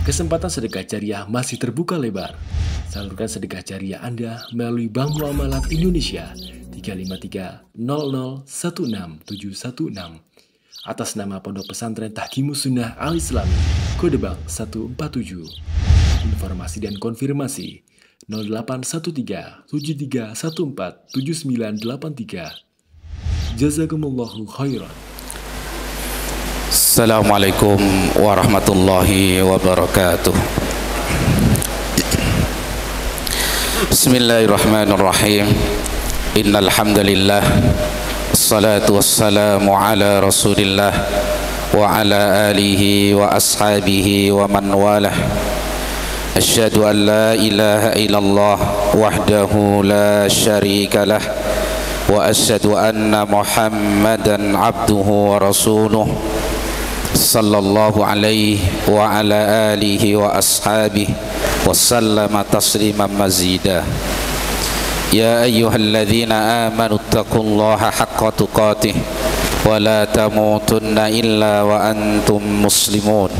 Kesempatan sedekah jariah masih terbuka lebar. Salurkan sedekah jariah Anda melalui Bank Muamalat Indonesia 35300161716 atas nama Pondok Pesantren Tahkimus Sunnah Al-Islami, kode bank 147. Informasi dan konfirmasi 0813 7314 7983. Jazakumullahu khairan. Assalamualaikum warahmatullahi wabarakatuh. Bismillahirrahmanirrahim. Innal hamdalillah wassalatu wassalamu ala Rasulillah wa ala alihi wa ashabihi wa man walah. Asyhadu an la ilaha illallah wahdahu la syarika lah wa asyhadu anna Muhammadan abduhu wa rasuluh sallallahu alaihi wa ala alihi wa ashabihi wa sallama tasliman mazida. Ya ayyuhalladzina amanu taqullaha haqqa tuqatih wa la tamutunna illa wa antum muslimun.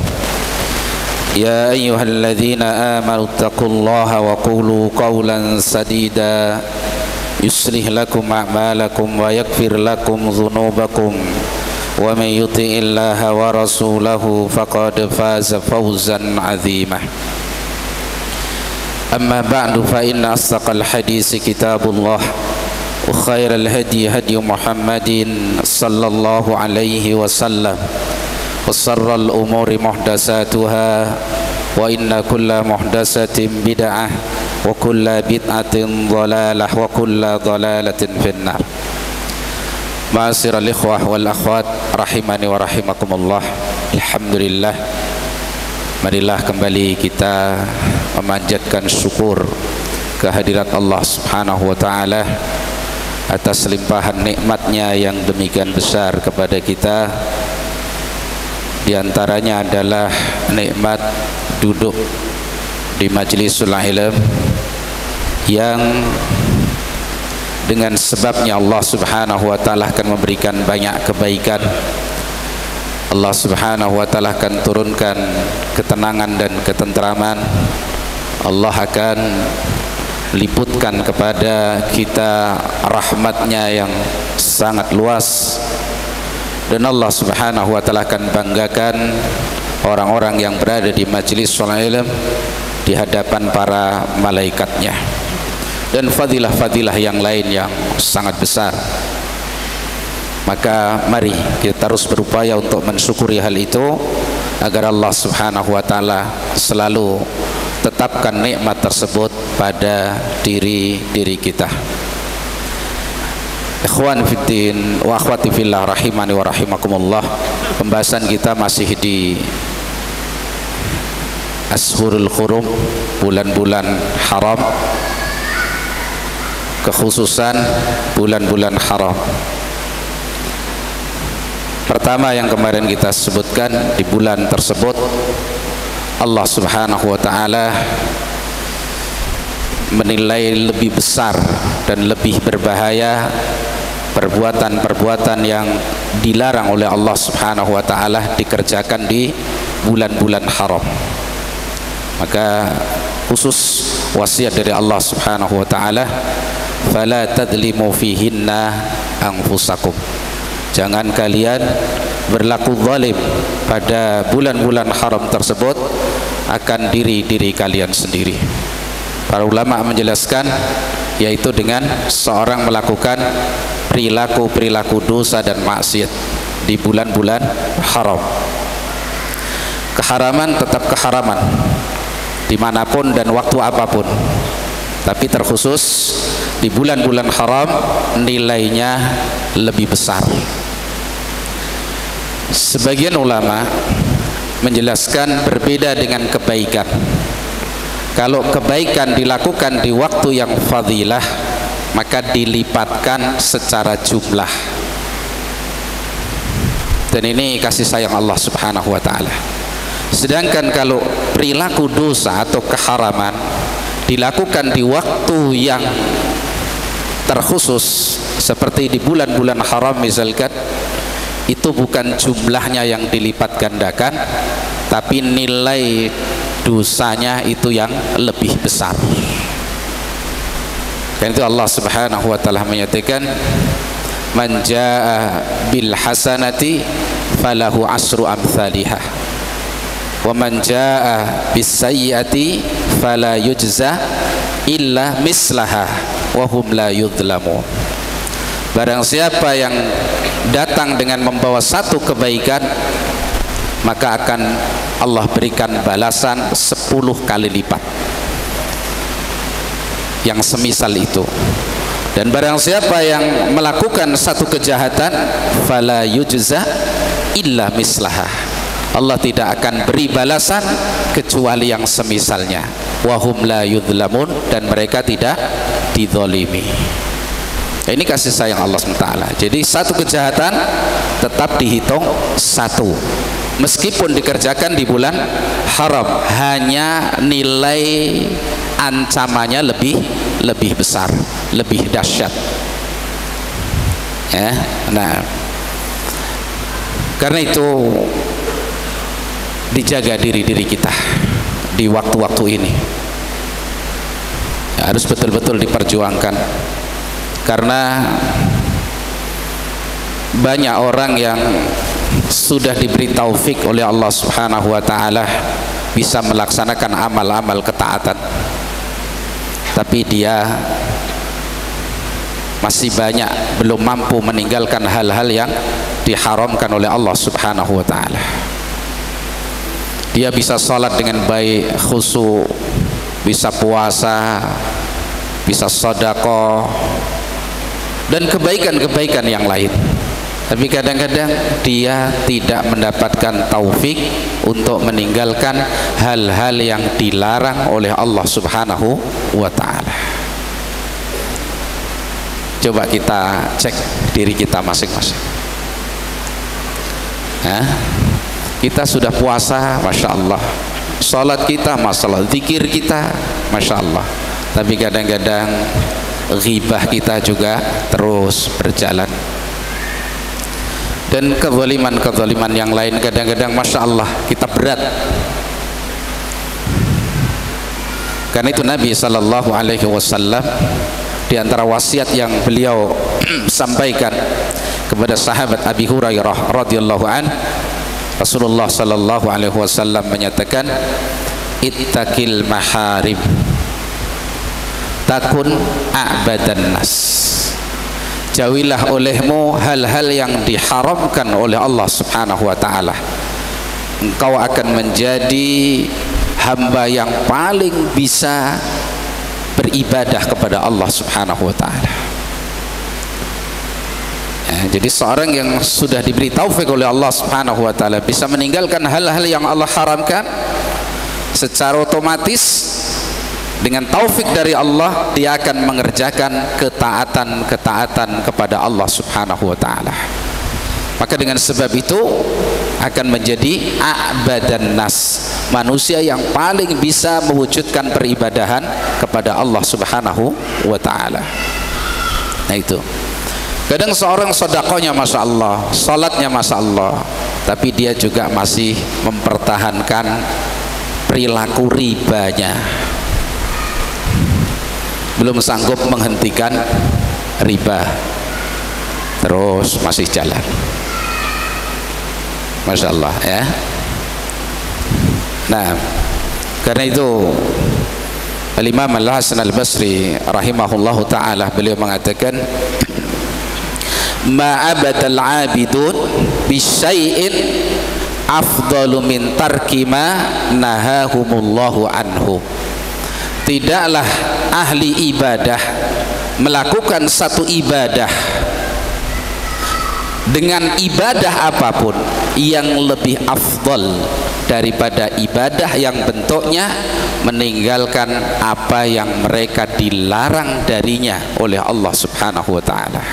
Ya ayyuhalladzina amanu taqullaha wa qulu qawlan sadida yuslih lakum a'malakum wa yaghfir lakum dhunubakum wa man yuti'illaha wa rasulahu faqad faza fawzan 'azima. Amma ba'du, fa inna asdaqal hadisi kitabullah wa khairal hadi hadi Muhammadin sallallahu alaihi wasallam wa sharral umuri muhdatsatuha wa inna kulla muhdatsatin bid'ah wa kulla bid'atin dhalalah wa kulla dhalalatin finnar. Ma'asyiral ikhwah wal akhwat rahimani wa rahimakumullah. Alhamdulillah, marilah kembali kita memanjatkan syukur kehadirat Allah Subhanahu wa taala atas limpahan nikmatnya yang demikian besar kepada kita. Di antaranya adalah nikmat duduk di majlisul ilm yang dengan sebabnya Allah Subhanahu wa taala akan memberikan banyak kebaikan. Allah Subhanahu wa taala akan turunkan ketenangan dan ketenteraman. Allah akan liputkan kepada kita rahmatnya yang sangat luas, dan Allah Subhanahu wa taala akan banggakan orang-orang yang berada di majelis ilm di hadapan para malaikatnya, dan fadilah-fadilah yang lain yang sangat besar. Maka mari kita terus berupaya untuk mensyukuri hal itu agar Allah Subhanahu wa taala selalu tetapkan nikmat tersebut pada diri kita. Ikhwan fiddin wa akhwati fillah rahimani wa rahimakumullah. Pembahasan kita masih di Ashhurul Hurum, bulan-bulan haram, kekhususan bulan-bulan haram. Pertama yang kemarin kita sebutkan, di bulan tersebut Allah Subhanahu wa taala menilai lebih besar dan lebih berbahaya perbuatan-perbuatan yang dilarang oleh Allah Subhanahu wa taala dikerjakan di bulan-bulan haram. Maka khusus wasiat dari Allah Subhanahu wa taala, fala tadlimu fihinna anfusakum. Jangan kalian berlaku zalim pada bulan-bulan haram tersebut akan diri kalian sendiri. Para ulama menjelaskan, yaitu dengan seorang melakukan perilaku-perilaku dosa dan maksiat di bulan-bulan haram. Keharaman tetap keharaman dimanapun dan waktu apapun, tapi terkhusus di bulan-bulan haram nilainya lebih besar. Sebagian ulama menjelaskan berbeda dengan kebaikan. Kalau kebaikan dilakukan di waktu yang fadilah, maka dilipatkan secara jumlah. Dan ini kasih sayang Allah Subhanahu wa taala. Sedangkan kalau perilaku dosa atau keharaman dilakukan di waktu yang terkhusus seperti di bulan-bulan haram misalkan, itu bukan jumlahnya yang dilipat gandakan, tapi nilai dosanya itu yang lebih besar. Dan itu Allah Subhanahu wa taala menyatakan, man jaa bil hasanati falahu asru amsalihah wa man jaa bis sayyiati fala yujza illa mislaha wa hum la yudlamun. Barang siapa yang datang dengan membawa satu kebaikan, maka akan Allah berikan balasan 10 kali lipat yang semisal itu. Dan barang siapa yang melakukan satu kejahatan, fala yujza illa mislaha, Allah tidak akan beri balasan kecuali yang semisalnya. Wahum la yudlamun, dan mereka tidak dizalimi. Ini kasih sayang Allah SWT. Jadi satu kejahatan tetap dihitung satu, meskipun dikerjakan di bulan haram, hanya nilai ancamannya lebih besar, lebih dahsyat. Ya, nah, karena itu dijaga diri kita di waktu-waktu ini. Ya, harus betul-betul diperjuangkan, karena banyak orang yang sudah diberi taufik oleh Allah Subhanahu wa taala bisa melaksanakan amal-amal ketaatan, tapi dia masih banyak belum mampu meninggalkan hal-hal yang diharamkan oleh Allah Subhanahu wa taala. Dia bisa salat dengan baik, khusyuk, bisa puasa, bisa sedekah dan kebaikan-kebaikan yang lain, tapi kadang-kadang dia tidak mendapatkan taufik untuk meninggalkan hal-hal yang dilarang oleh Allah Subhanahu wa taala. Coba kita cek diri kita masing-masing. Kita sudah puasa, Masya Allah, salat kita, masalah zikir kita, Masya Allah, tapi kadang-kadang ghibah kita juga terus berjalan, dan kezaliman-kezaliman yang lain kadang-kadang Masya Allah kita berat. Karena itu Nabi Sallallahu Alaihi Wasallam, di antara wasiat yang beliau sampaikan kepada sahabat Abi Hurairah radhiyallahu an, Rasulullah Sallallahu Alaihi Wasallam menyatakan, ittaqil maharim takun a'badan nas. Jauhilah olehmu hal-hal yang diharamkan oleh Allah Subhanahu wa taala, engkau akan menjadi hamba yang paling bisa beribadah kepada Allah Subhanahu wa taala. Jadi seorang yang sudah diberi taufik oleh Allah Subhanahu wa taala bisa meninggalkan hal-hal yang Allah haramkan, secara otomatis dengan taufik dari Allah dia akan mengerjakan ketaatan kepada Allah Subhanahu wa taala. Maka dengan sebab itu akan menjadi a'badan nas, manusia yang paling bisa mewujudkan peribadahan kepada Allah Subhanahu wa taala. Nah itu. Kadang seorang sedekahnya Masya Allah, salatnya Masya Allah, tapi dia juga masih mempertahankan perilaku ribanya, belum sanggup menghentikan riba, terus masih jalan. Masya Allah ya. Nah, karena itu Al-Imam Al-Hasan Al-Basri rahimahullahu ta'ala beliau mengatakan, ma'abadal abidun bisyai'in afdalu min tarki ma nahahumullahu anhu. Tidaklah ahli ibadah melakukan satu ibadah dengan ibadah apapun yang lebih afdal daripada ibadah yang bentuknya meninggalkan apa yang mereka dilarang darinya oleh Allah Subhanahu wa ta'ala.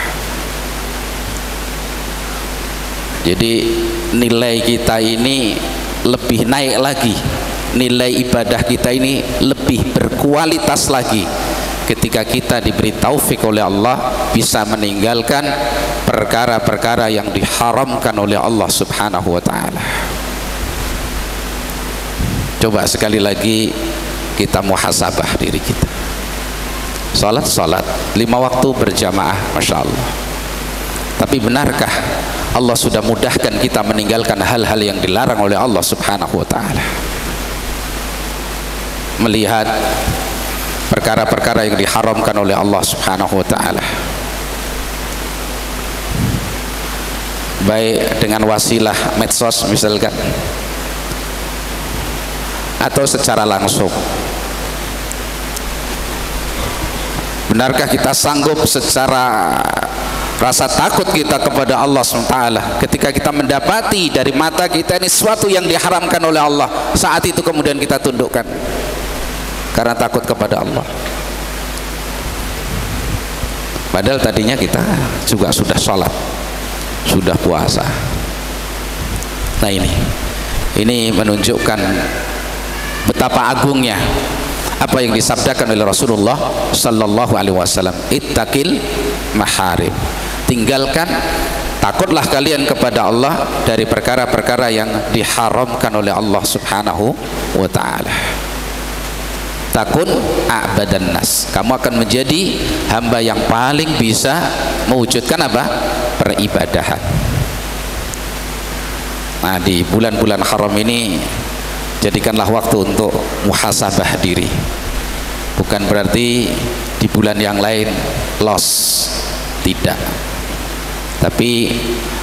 Jadi nilai kita ini lebih naik lagi, nilai ibadah kita ini lebih berkualitas lagi ketika kita diberi taufik oleh Allah bisa meninggalkan perkara-perkara yang diharamkan oleh Allah Subhanahu wa ta'ala. Coba sekali lagi kita muhasabah diri kita. Salat 5 waktu berjamaah, Masya Allah. Tapi benarkah Allah sudah mudahkan kita meninggalkan hal-hal yang dilarang oleh Allah Subhanahu wa ta'ala? Melihat perkara-perkara yang diharamkan oleh Allah Subhanahu wa ta'ala, baik dengan wasilah medsos misalkan, atau secara langsung. Benarkah kita sanggup secara rasa takut kita kepada Allah SWT ketika kita mendapati dari mata kita ini sesuatu yang diharamkan oleh Allah, saat itu kemudian kita tundukkan karena takut kepada Allah, padahal tadinya kita juga sudah sholat, sudah puasa. Nah ini menunjukkan betapa agungnya apa yang disabdakan oleh Rasulullah sallallahu alaihi wasallam, ittaqil maharim. Tinggalkan, takutlah kalian kepada Allah dari perkara-perkara yang diharamkan oleh Allah Subhanahu wa ta'ala. Takun a'badan nas, kamu akan menjadi hamba yang paling bisa mewujudkan apa? Peribadahan. Nah, di bulan-bulan haram ini jadikanlah waktu untuk muhasabah diri. Bukan berarti di bulan yang lain loss, tidak. Tapi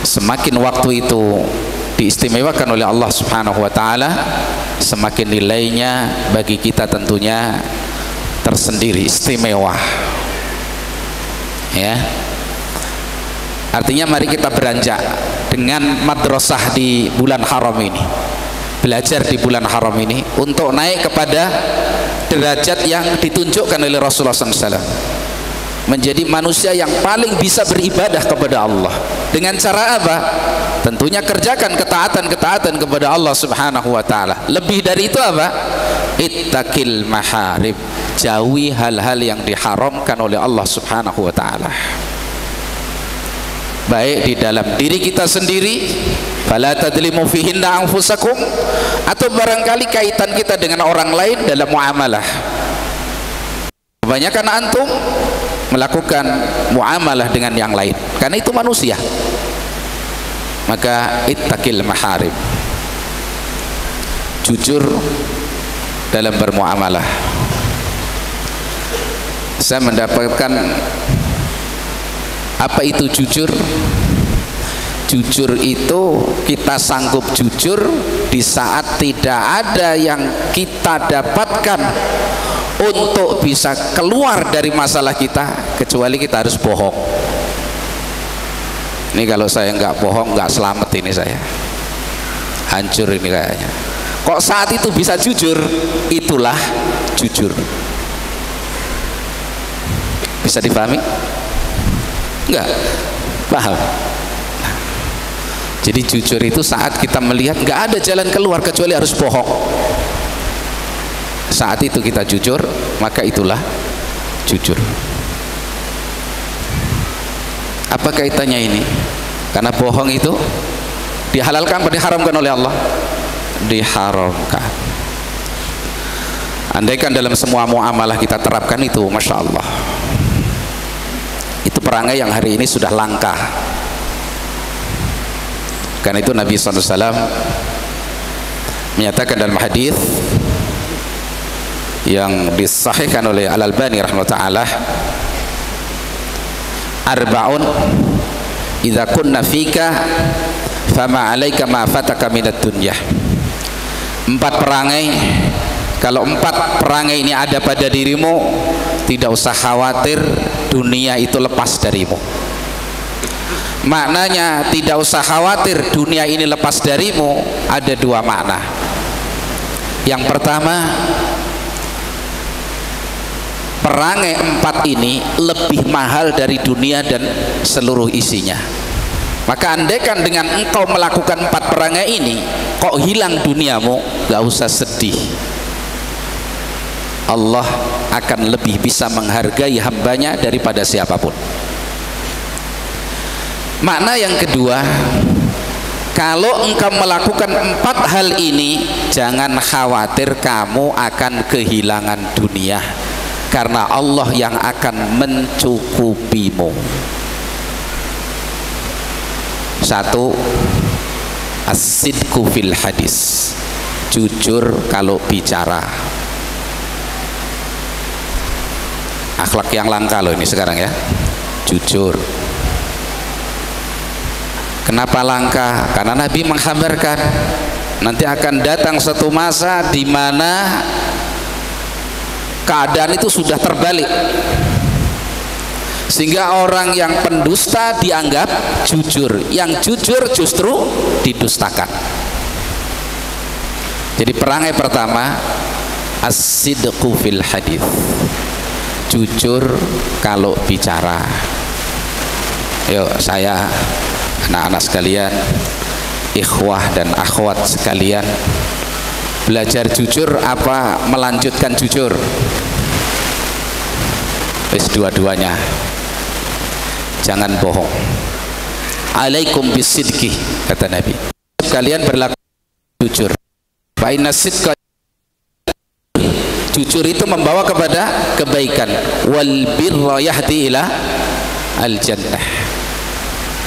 semakin waktu itu diistimewakan oleh Allah Subhanahu wa ta'ala, semakin nilainya bagi kita tentunya tersendiri, istimewa. Ya. Artinya mari kita beranjak dengan madrasah di bulan haram ini, belajar di bulan haram ini untuk naik kepada derajat yang ditunjukkan oleh Rasulullah SAW, menjadi manusia yang paling bisa beribadah kepada Allah. Dengan cara apa? Tentunya kerjakan ketaatan-ketaatan kepada Allah Subhanahu wa ta'ala. Lebih dari itu apa? Ittaqil maharib, jauhi hal-hal yang diharamkan oleh Allah Subhanahu wa ta'ala, baik di dalam diri kita sendiri, fala tadlimu fihinna anfusakum, atau barangkali kaitan kita dengan orang lain dalam muamalah. Kebanyakan antum melakukan muamalah dengan yang lain karena itu manusia. Maka ittaqil maharib, jujur dalam bermuamalah. Saya mendapatkan apa itu jujur? Jujur itu kita sanggup jujur di saat tidak ada yang kita dapatkan untuk bisa keluar dari masalah kita, kecuali kita harus bohong. Ini kalau saya nggak bohong nggak selamat, ini saya hancur ini kayaknya. Kok saat itu bisa jujur? Itulah jujur. Bisa dipahami? Enggak? Paham? Jadi jujur itu saat kita melihat nggak ada jalan keluar kecuali harus bohong. Saat itu kita jujur, maka itulah jujur. Apa kaitannya ini? Karena bohong itu dihalalkan atau diharamkan oleh Allah? Diharamkan. Andaikan dalam semua muamalah kita terapkan itu, Masya Allah, itu perangai yang hari ini sudah langka. Karena itu Nabi SAW menyatakan dalam hadis yang disahihkan oleh Al-Albani rahimahullah, arba'un idza kunna fika fama 'alaika ma fataka minad dunya. 4 perangai, kalau 4 perangai ini ada pada dirimu, tidak usah khawatir dunia itu lepas darimu. Maknanya tidak usah khawatir dunia ini lepas darimu ada 2 makna. Yang pertama, perangai 4 ini lebih mahal dari dunia dan seluruh isinya. Maka andaikan dengan engkau melakukan 4 perangai ini kok hilang duniamu, gak usah sedih. Allah akan lebih bisa menghargai hambanya daripada siapapun. Makna yang kedua, Kalau engkau melakukan 4 hal ini, jangan khawatir kamu akan kehilangan dunia, karena Allah yang akan mencukupimu. 1. As-sidqu fil hadis, jujur kalau bicara. Akhlak yang langka loh ini sekarang ya, jujur. Kenapa langka? Karena Nabi mengkhabarkan nanti akan datang satu masa di mana keadaan itu sudah terbalik, sehingga orang yang pendusta dianggap jujur, yang jujur justru didustakan. Jadi perangai pertama as-sidqu fil hadits, jujur kalau bicara. Yuk saya, anak-anak sekalian, ikhwah dan akhwat sekalian, belajar jujur apa melanjutkan jujur? Wis dua-duanya. Jangan bohong. Alaikum bisidqi, kata Nabi. Kalian berlaku jujur. Fa inna sidqa, jujur itu membawa kepada kebaikan. Wal birra yahdi ila al jannah,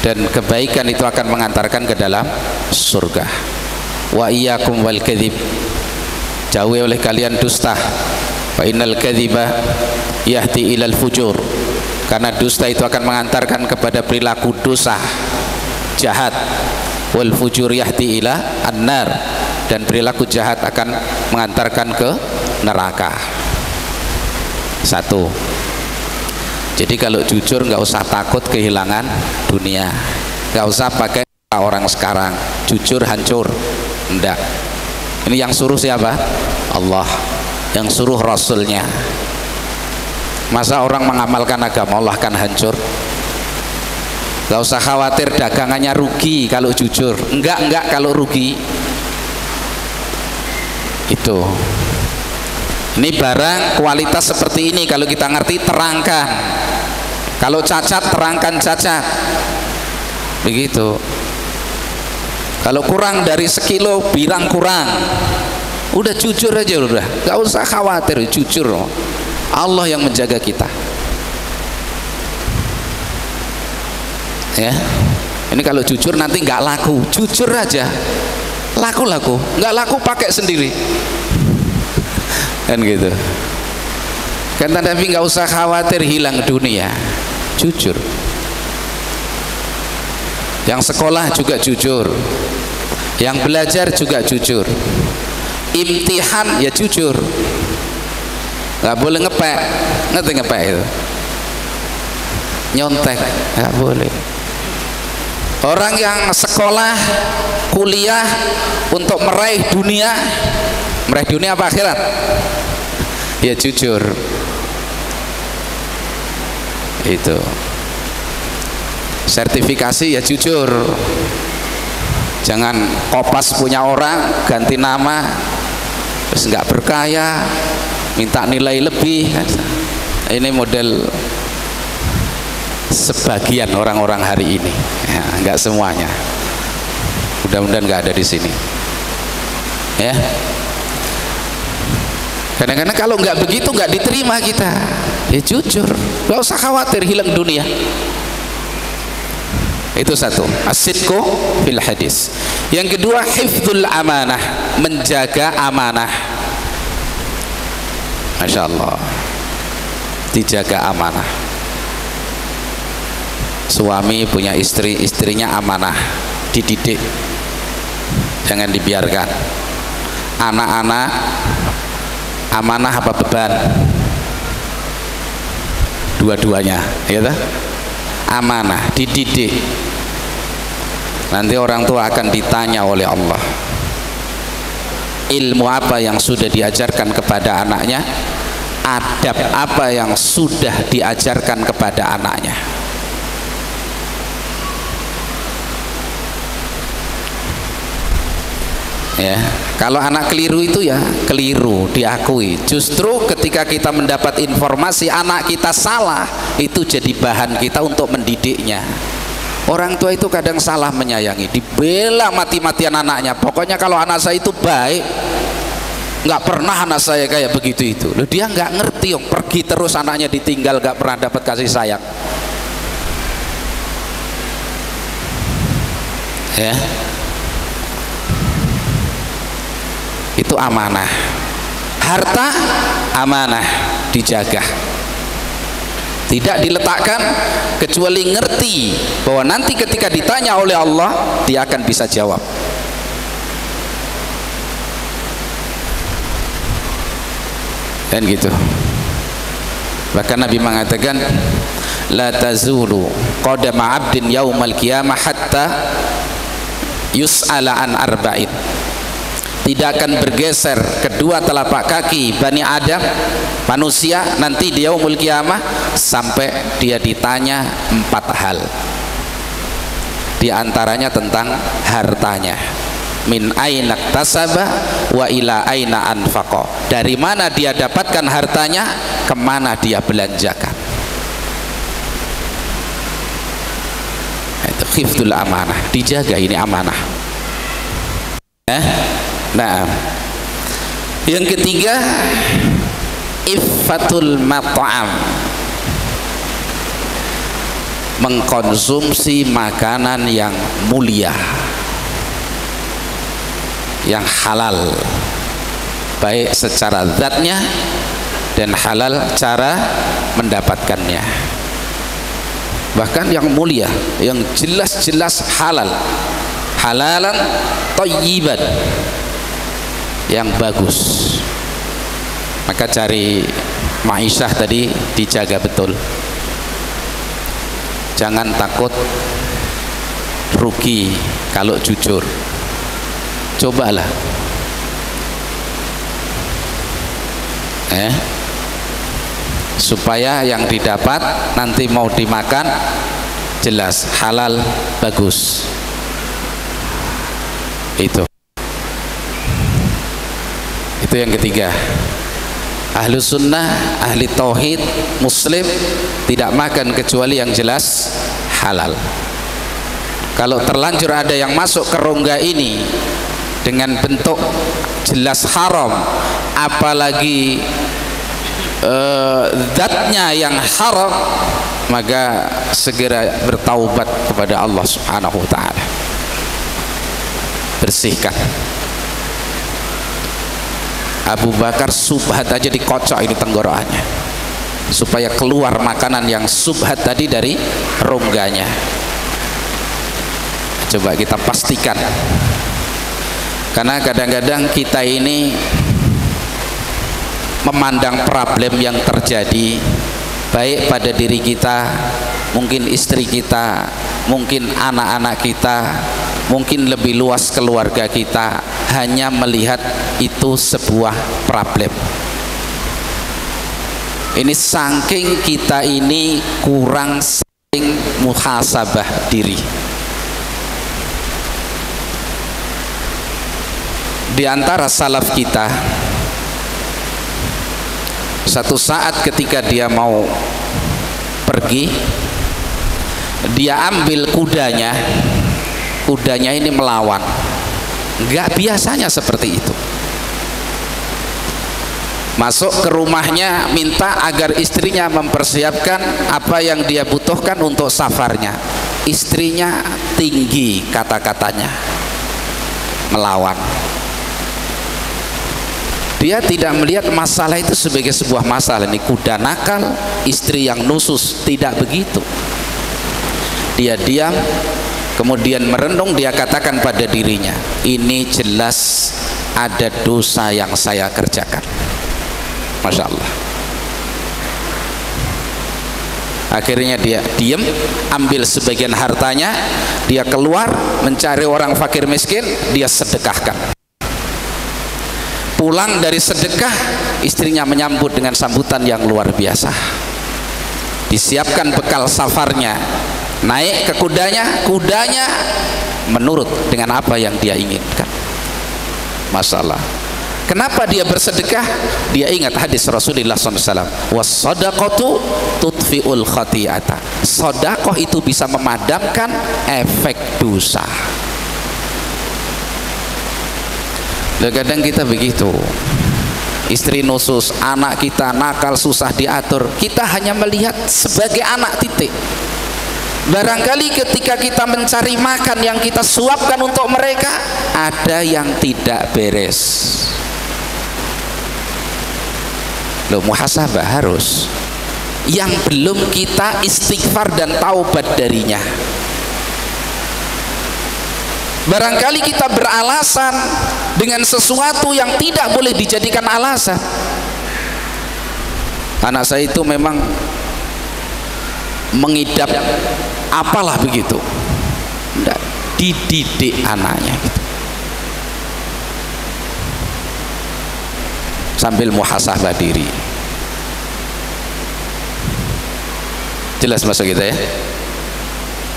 dan kebaikan itu akan mengantarkan ke dalam surga. Wa iyyakum wal kadzib, jauhi oleh kalian dusta. Fa innal kadziba yahdi ilal fujur, karena dusta itu akan mengantarkan kepada perilaku dosa jahat. Wal fujur yahdi ila annar, dan perilaku jahat akan mengantarkan ke neraka. 1. Jadi kalau jujur nggak usah takut kehilangan dunia, nggak usah pakai orang sekarang jujur hancur, enggak. Ini yang suruh siapa? Allah, yang suruh Rasulnya. Masa orang mengamalkan agama Allah kan hancur? Nggak usah khawatir dagangannya rugi kalau jujur, enggak kalau rugi. Itu ini barang kualitas seperti ini, kalau kita ngerti terangkan. Kalau cacat terangkan cacat, begitu. Kalau kurang dari sekilo bilang kurang, udah jujur aja, udah gak usah khawatir, jujur. Allah yang menjaga kita ya. Ini kalau jujur nanti nggak laku, jujur aja, laku nggak laku pakai sendiri kan gitu. Kata Nabi nggak usah khawatir hilang dunia, jujur. Yang sekolah juga jujur, yang belajar juga jujur, imtihan ya jujur, nggak boleh ngepek, ngerti ngepek itu, nyontek nggak boleh. Orang yang sekolah kuliah untuk meraih dunia apa akhirat, ya jujur. Itu sertifikasi ya jujur. Jangan kopas punya orang ganti nama terus nggak berkaya minta nilai lebih. Ini model sebagian orang-orang hari ini ya, nggak semuanya, mudah-mudahan nggak ada di sini ya. Kadang-kadang kalau nggak begitu nggak diterima kita, ya jujur, nggak usah khawatir hilang dunia. Itu 1, as-sidqu fil hadis. Yang kedua, hifdzul amanah, menjaga amanah. Masya Allah, dijaga amanah. Suami punya istri, istrinya amanah, dididik, jangan dibiarkan. Anak-anak amanah apa beban? Dua-duanya ya toh? Amanah, dididik. Nanti orang tua akan ditanya oleh Allah, ilmu apa yang sudah diajarkan kepada anaknya, adab apa yang sudah diajarkan kepada anaknya. Ya, kalau anak keliru itu ya keliru, diakui. Justru ketika kita mendapat informasi anak kita salah, itu jadi bahan kita untuk mendidiknya. Orang tua itu kadang salah menyayangi, dibela mati-matian anaknya. Pokoknya kalau anak saya itu baik, nggak pernah anak saya kayak begitu itu. Loh, dia nggak ngerti, pergi terus anaknya ditinggal, nggak pernah dapat kasih sayang. Ya, itu amanah. Harta amanah, dijaga. Tidak diletakkan kecuali ngerti bahwa nanti ketika ditanya oleh Allah dia akan bisa jawab. Dan gitu. Bahkan Nabi mengatakan la tazulu qadama 'abdin yaumal qiyamah hatta yus'ala an arba'in. Tidak akan bergeser kedua telapak kaki Bani Adam, manusia, nanti di yaumul qiyamah sampai dia ditanya 4 hal. Di antaranya tentang hartanya. Min aina iktasaba wa ila aina anfaqa. Dari mana dia dapatkan hartanya, kemana dia belanjakan. Itu hifdzul amanah, dijaga ini amanah. Nah, yang ketiga iffatul mat'am, mengkonsumsi makanan yang mulia, yang halal, baik secara zatnya dan halal cara mendapatkannya. Bahkan yang mulia, yang jelas-jelas halal, halalan thayyiban, yang bagus. Maka cari ma'isyah tadi dijaga betul, jangan takut rugi kalau jujur. Cobalah supaya yang didapat nanti mau dimakan jelas halal bagus. Itu yang ketiga. Ahlu sunnah, ahli tauhid, muslim tidak makan kecuali yang jelas halal. Kalau terlanjur ada yang masuk ke rongga ini dengan bentuk jelas haram, apalagi zatnya yang haram, maka segera bertaubat kepada Allah Subhanahu wa ta'ala. Bersihkan. Abu Bakar subhat aja dikocok ini tenggorokannya supaya keluar makanan yang subhat tadi dari rongganya. Coba kita pastikan, karena kadang-kadang kita ini memandang problem yang terjadi baik pada diri kita, mungkin istri kita, mungkin anak-anak kita, mungkin lebih luas keluarga kita, hanya melihat itu sebuah problem. Ini saking kita ini kurang saking muhasabah diri. Di antara salaf kita, satu saat ketika dia mau pergi, dia ambil kudanya ini melawan. Enggak biasanya seperti itu. Masuk ke rumahnya, minta agar istrinya mempersiapkan apa yang dia butuhkan untuk safarnya. Istrinya tinggi kata-katanya, melawan. Dia tidak melihat masalah itu sebagai sebuah masalah. Ini kuda nakal, istri yang nusus, tidak begitu. Dia diam, kemudian merenung, dia katakan pada dirinya, ini jelas ada dosa yang saya kerjakan. Masya Allah. Akhirnya dia diam, ambil sebagian hartanya, dia keluar mencari orang fakir miskin, dia sedekahkan. Pulang dari sedekah, istrinya menyambut dengan sambutan yang luar biasa. Disiapkan bekal safarnya, naik ke kudanya, kudanya menurut dengan apa yang dia inginkan. Masalah Kenapa dia bersedekah? Dia ingat hadis Rasulullah SAW, was-sadaqatu tutfi'ul khati'ata. Sedekah itu bisa memadamkan efek dosa. Loh, kadang kita begitu, istri nusus, anak kita nakal susah diatur, kita hanya melihat sebagai anak titik. Barangkali ketika kita mencari makan yang kita suapkan untuk mereka, ada yang tidak beres. Loh, muhasabah harus. Yang belum kita istighfar dan taubat darinya. Barangkali kita beralasan dengan sesuatu yang tidak boleh dijadikan alasan. Anak saya itu memang mengidap apalah begitu. Tidak, dididik anaknya gitu. Sambil muhasabah diri. Jelas maksud kita ya?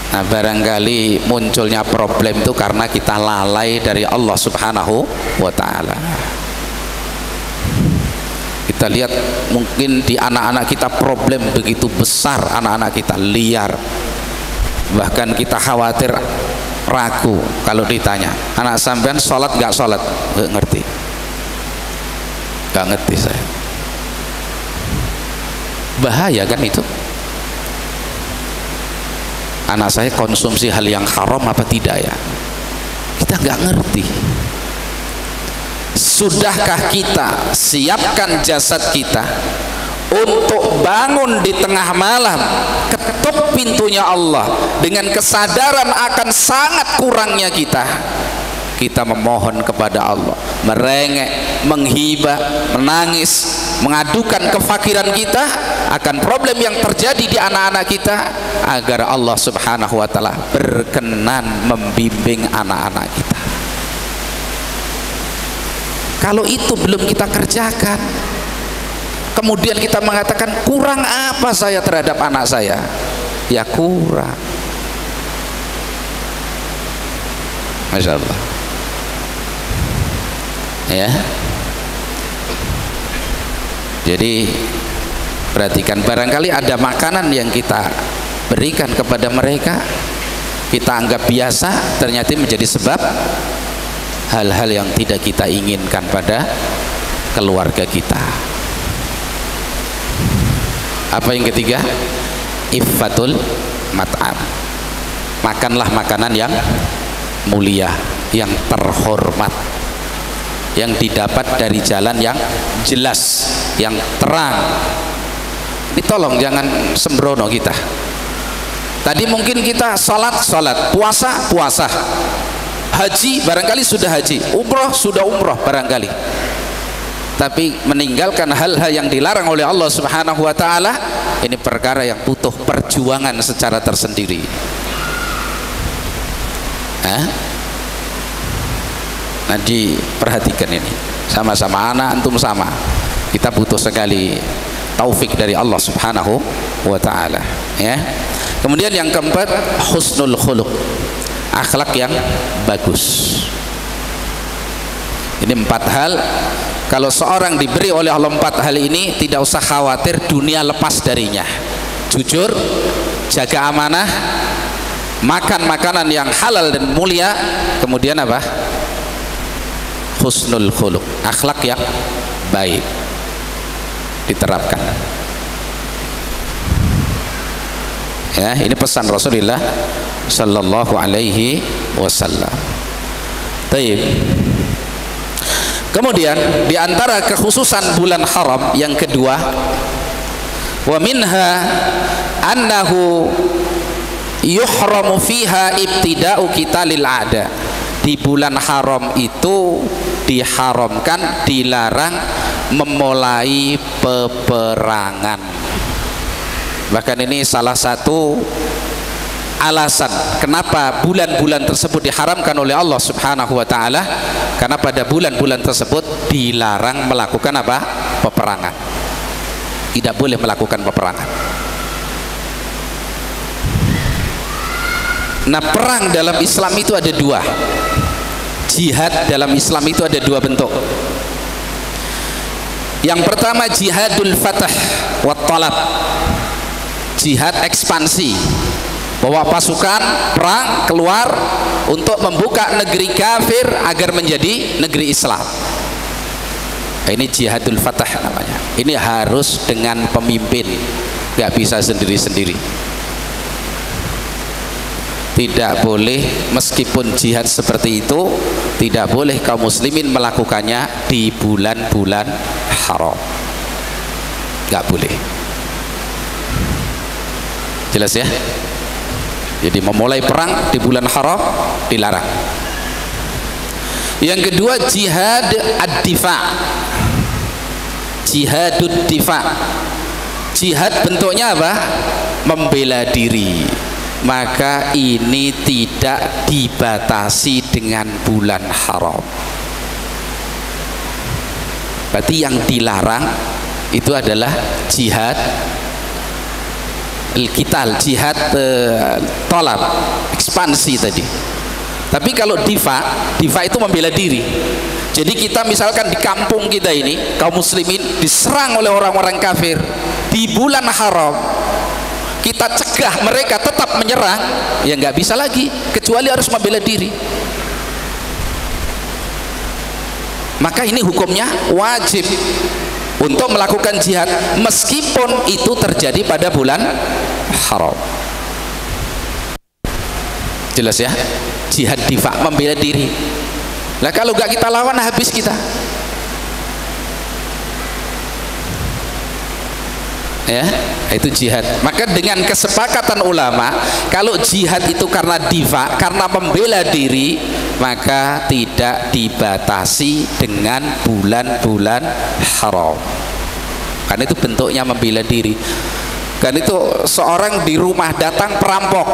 Nah, barangkali munculnya problem itu karena kita lalai dari Allah Subhanahu wa ta'ala. Kita lihat mungkin di anak-anak kita problem begitu besar, anak-anak kita liar. Bahkan kita khawatir, ragu kalau ditanya, anak sampean sholat gak sholat? Gak ngerti. Gak ngerti saya. Bahaya kan itu. Anak saya konsumsi hal yang haram apa tidak ya? Kita gak ngerti. Sudahkah kita siapkan jasad kita untuk bangun di tengah malam, ketuk pintunya Allah dengan kesadaran akan sangat kurangnya kita memohon kepada Allah, merengek, menghibah, menangis, mengadukan kefakiran kita akan problem yang terjadi di anak-anak kita, agar Allah Subhanahu wa ta'ala berkenan membimbing anak-anak kita. Kalau itu belum kita kerjakan, kemudian kita mengatakan kurang apa saya terhadap anak saya, ya kurang. Masya Allah ya. Jadi perhatikan, barangkali ada makanan yang kita berikan kepada mereka, kita anggap biasa, ternyata menjadi sebab hal-hal yang tidak kita inginkan pada keluarga kita. Apa yang ketiga? Iffatul mat'am. Makanlah makanan yang mulia, yang terhormat, yang didapat dari jalan yang jelas, yang terang. Ini tolong jangan sembrono kita. Tadi mungkin kita salat, puasa, haji barangkali sudah haji, umroh sudah umroh barangkali, tapi meninggalkan hal-hal yang dilarang oleh Allah Subhanahu wa ta'ala, ini perkara yang butuh perjuangan secara tersendiri. Nah, diperhatikan ini, sama-sama anak antum sama, kita butuh sekali taufik dari Allah Subhanahu wa ta'ala ya. Kemudian yang keempat, husnul khuluq, akhlak yang bagus. Ini 4 hal. Kalau seorang diberi oleh Allah 4 hal ini, tidak usah khawatir dunia lepas darinya. Jujur, jaga amanah, makan makanan yang halal dan mulia, kemudian apa? Husnul khuluq, akhlak yang baik diterapkan ya. Ini pesan Rasulullah sallallahu alaihi wasallam. Baik. Kemudian di antara kekhususan bulan haram yang kedua, wa minha annahu yuhramu fiha ibtida'u qitalil a'da. Di bulan haram itu diharamkan, dilarang memulai peperangan. Bahkan ini salah satu alasan kenapa bulan-bulan tersebut diharamkan oleh Allah Subhanahu wa ta'ala, karena pada bulan-bulan tersebut dilarang melakukan apa? Peperangan. Tidak boleh melakukan peperangan. Nah, perang dalam Islam itu ada 2. Jihad dalam Islam itu ada 2 bentuk. Yang pertama jihadul fatah wa talab, jihad ekspansi, bawa pasukan perang keluar untuk membuka negeri kafir agar menjadi negeri Islam. Ini jihadul fatah namanya. Ini harus dengan pemimpin, nggak bisa sendiri-sendiri. Tidak boleh, meskipun jihad seperti itu, tidak boleh kaum muslimin melakukannya di bulan-bulan haram. Nggak boleh. Jelas ya? Jadi memulai perang di bulan haram dilarang. Yang kedua jihad ad-difa, jihadud difa. Jihad bentuknya apa? Membela diri. Maka ini tidak dibatasi dengan bulan haram. Berarti yang dilarang itu adalah jihad al-qital, jihad tolak, ekspansi tadi. Tapi kalau difa itu membela diri. Jadi kita misalkan di kampung kita ini kaum muslimin diserang oleh orang-orang kafir di bulan haram, kita cegah mereka tetap menyerang, ya nggak bisa lagi, kecuali harus membela diri. Maka ini hukumnya wajib untuk melakukan jihad meskipun itu terjadi pada bulan haram. Jelas ya? Jihad difa, membela diri. Nah kalau nggak kita lawan, habis kita. Ya, itu jihad. Maka dengan kesepakatan ulama, kalau jihad itu karena difa, karena membela diri, maka tidak dibatasi dengan bulan-bulan haram. Karena itu bentuknya membela diri. Kan itu seorang di rumah datang perampok.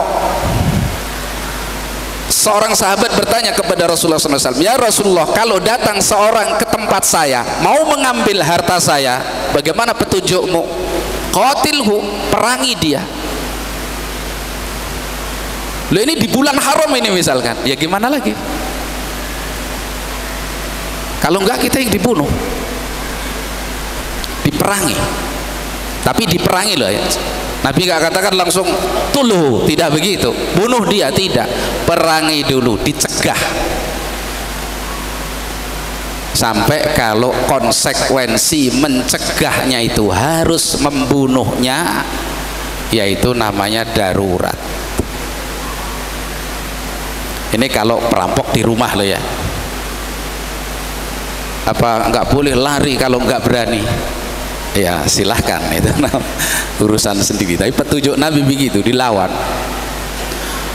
Seorang sahabat bertanya kepada Rasulullah SAW, ya Rasulullah, kalau datang seorang ke tempat saya mau mengambil harta saya, bagaimana petunjukmu? Qatilhu, perangi dia. Loh ini di bulan haram ini misalkan, ya gimana lagi? Kalau enggak kita yang dibunuh, diperangi. Tapi diperangi loh ya. Nabi nggak katakan langsung tuluh, tidak begitu. Bunuh dia, tidak. Perangi dulu, dicegah. Sampai kalau konsekuensi mencegahnya itu harus membunuhnya, yaitu namanya darurat. Ini kalau perampok di rumah loh ya. Apa nggak boleh lari kalau nggak berani? Ya silahkan, itu urusan sendiri. Tapi petunjuk Nabi begitu, dilawan.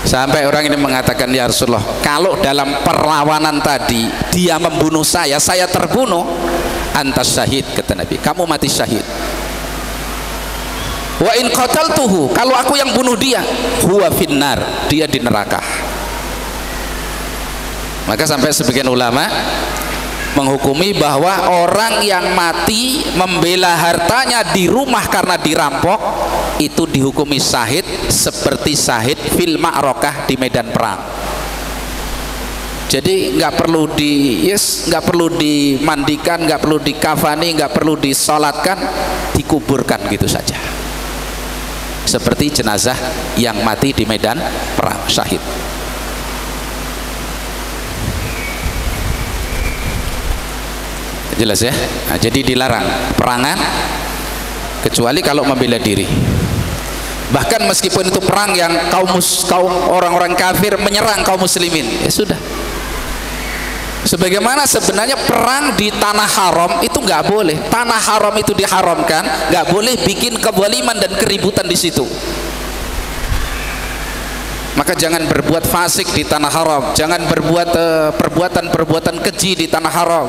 Sampai orang ini mengatakan, ya Rasulullah, kalau dalam perlawanan tadi dia membunuh saya terbunuh, antas syahid, kata Nabi, kamu mati syahid. Wa in qataltuhu, kalau aku yang bunuh dia, huwa finnar, dia di neraka. Maka sampai sebagian ulama menghukumi bahwa orang yang mati membela hartanya di rumah karena dirampok itu dihukumi syahid seperti syahid fil ma'rakah di medan perang. Jadi nggak perlu nggak perlu dimandikan, nggak perlu dikafani, nggak perlu disolatkan, dikuburkan gitu saja. Seperti jenazah yang mati di medan perang, syahid. Jelas ya? Nah, jadi dilarang perangan kecuali kalau membela diri. Bahkan meskipun itu perang yang kaum orang-orang kafir menyerang kaum muslimin, ya sudah. Sebagaimana sebenarnya perang di tanah haram itu nggak boleh. Tanah haram itu diharamkan, nggak boleh bikin kezaliman dan keributan di situ. Maka jangan berbuat fasik di tanah haram, jangan berbuat perbuatan-perbuatan keji di tanah haram.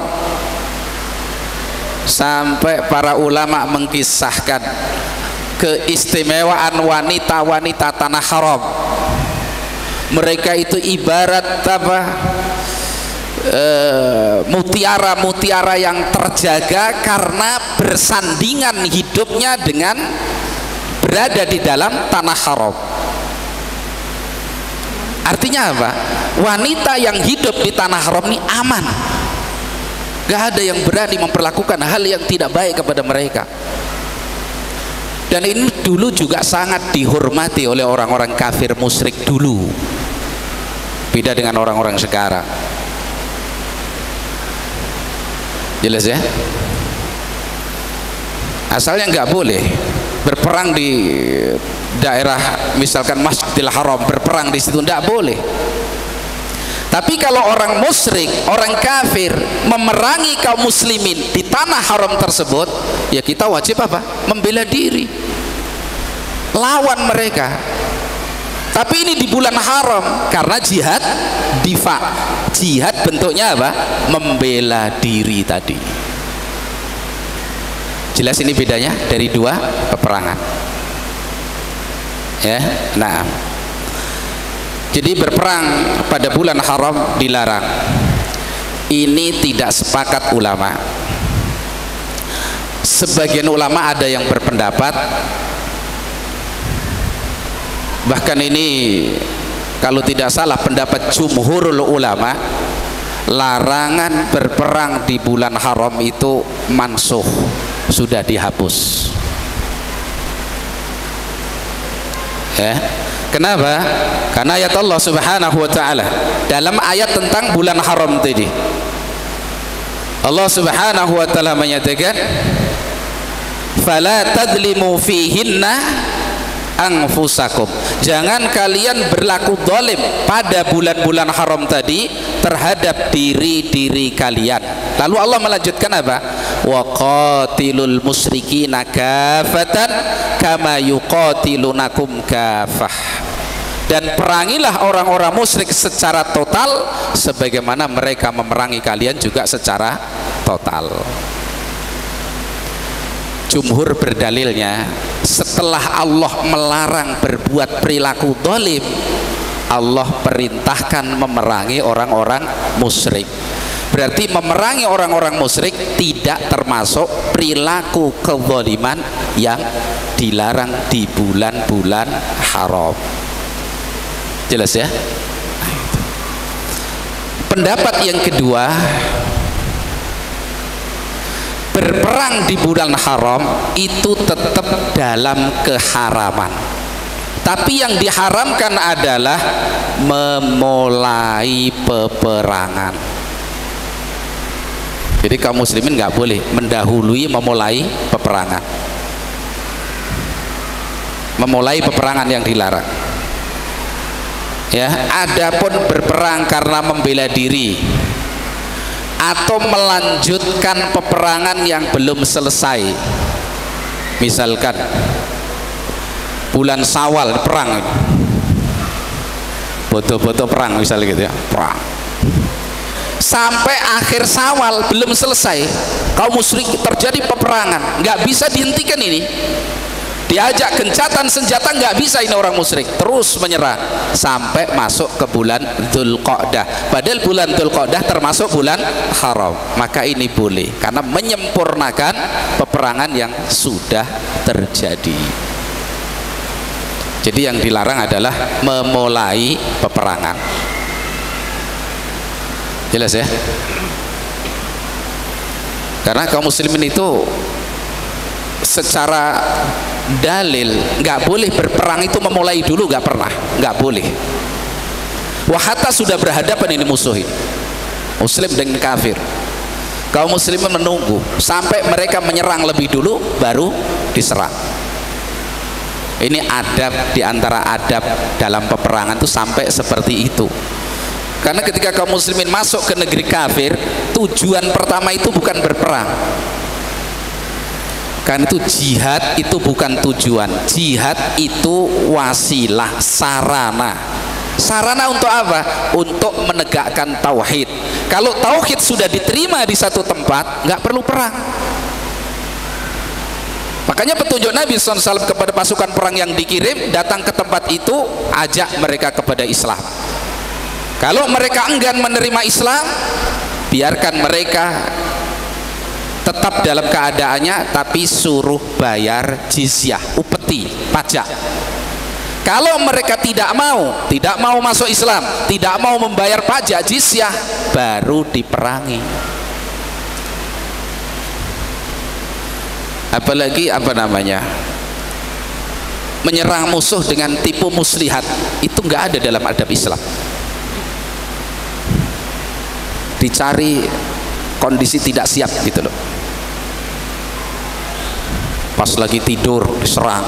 Sampai para ulama mengkisahkan keistimewaan wanita-wanita tanah haram. Mereka itu ibarat apa? Mutiara-mutiara yang terjaga karena bersandingan hidupnya dengan berada di dalam tanah haram. Artinya apa? Wanita yang hidup di tanah haram ini aman. Gak ada yang berani memperlakukan hal yang tidak baik kepada mereka. Dan ini dulu juga sangat dihormati oleh orang-orang kafir musyrik dulu. Beda dengan orang-orang sekarang. Jelas ya? Asalnya nggak boleh berperang di daerah misalkan Masjidil Haram, berperang di situ nggak boleh. Tapi kalau orang musyrik, orang kafir memerangi kaum muslimin di tanah haram tersebut, ya kita wajib apa? Membela diri, lawan mereka. Tapi ini di bulan haram karena jihad difa. Jihad bentuknya apa? Membela diri tadi. Jelas ini bedanya dari dua peperangan. Ya, nah. Jadi berperang pada bulan haram dilarang. Ini tidak sepakat ulama. Sebagian ulama ada yang berpendapat, bahkan ini kalau tidak salah pendapat jumhurul ulama, larangan berperang di bulan haram itu mansukh, sudah dihapus. Ya. Kenapa? Karena ayat Allah Subhanahu wa taala dalam ayat tentang bulan haram tadi, Allah Subhanahu wa taala menyatakan, "Fala tadlimu fihinna anfusakum." Jangan kalian berlaku zalim pada bulan-bulan haram tadi terhadap diri-diri kalian. Lalu Allah melanjutkan apa? Wa qatilul musyrikina kafatan kama yuqatilunakum kafah. Dan perangilah orang-orang musyrik secara total sebagaimana mereka memerangi kalian juga secara total. Jumhur berdalilnya, setelah Allah melarang berbuat perilaku zalim, Allah perintahkan memerangi orang-orang musyrik. Berarti memerangi orang-orang musyrik tidak termasuk perilaku kezaliman yang dilarang di bulan-bulan haram. Jelas ya? Pendapat yang kedua, berperang di bulan haram itu tetap dalam keharaman. Tapi yang diharamkan adalah memulai peperangan. Jadi kaum muslimin nggak boleh mendahului memulai peperangan. Memulai peperangan yang dilarang. Ya, adapun berperang karena membela diri atau melanjutkan peperangan yang belum selesai, misalkan bulan Syawal perang, boto-boto perang misalnya gitu ya, perang sampai akhir Syawal belum selesai, kaum musyrik terjadi peperangan, nggak bisa dihentikan ini. Diajak gencatan senjata nggak bisa ini orang musyrik, terus menyerah sampai masuk ke bulan Dzulqa'dah. Padahal bulan Dzulqa'dah termasuk bulan haram. Maka ini boleh karena menyempurnakan peperangan yang sudah terjadi. Jadi yang dilarang adalah memulai peperangan. Jelas ya? Karena kaum muslimin itu secara dalil nggak boleh berperang itu memulai dulu, nggak pernah, nggak boleh. Wahata sudah berhadapan ini musuh ini, muslim dengan kafir. Kaum muslimin menunggu sampai mereka menyerang lebih dulu baru diserang. Ini adab, diantara adab dalam peperangan itu sampai seperti itu. Karena ketika kaum muslimin masuk ke negeri kafir, tujuan pertama itu bukan berperang. Kan itu jihad itu bukan tujuan, jihad itu wasilah, sarana. Sarana untuk apa? Untuk menegakkan tauhid. Kalau tauhid sudah diterima di satu tempat, nggak perlu perang. Makanya petunjuk Nabi SAW kepada pasukan perang yang dikirim, datang ke tempat itu, ajak mereka kepada Islam. Kalau mereka enggan menerima Islam, biarkan mereka tetap dalam keadaannya, tapi suruh bayar jizyah, upeti, pajak. Kalau mereka tidak mau masuk Islam, tidak mau membayar pajak jizyah, baru diperangi. apalagi apa namanya, menyerang musuh dengan tipu muslihat, itu nggak ada dalam adab Islam. Dicari kondisi tidak siap gitu loh, pas lagi tidur diserang.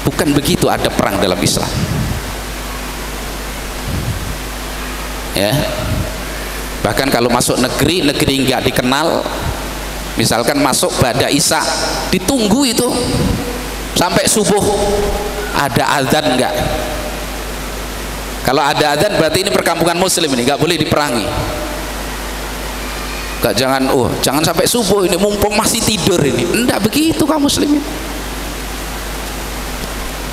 Bukan begitu adab perang dalam Islam, ya. Bahkan kalau masuk negeri nggak dikenal, misalkan masuk pada Isya, ditunggu itu sampai subuh, ada azan enggak? Kalau ada azan berarti ini perkampungan muslim, ini enggak boleh diperangi. Enggak, jangan sampai subuh, ini mumpung masih tidur ini. Enggak begitu kaum muslimin.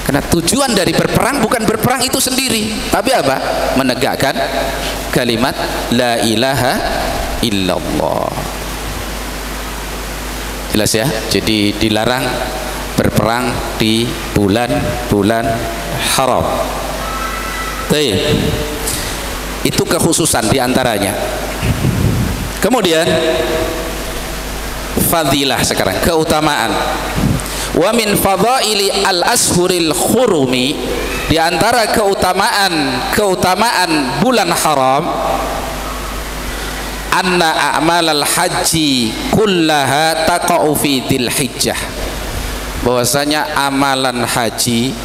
Karena tujuan dari berperang bukan berperang itu sendiri, tapi apa? Menegakkan kalimat la ilaha illallah. Jelas ya? Jadi dilarang berperang di bulan-bulan haram. Baik. Itu kekhususan diantaranya. Kemudian fadilah sekarang, keutamaan. Wa min fadaili al-ashhuril khurumi, diantara keutamaan bulan haram, anna a'malal haji kullaha taqa'u fi dzilhijjah, bahwasanya amalan haji,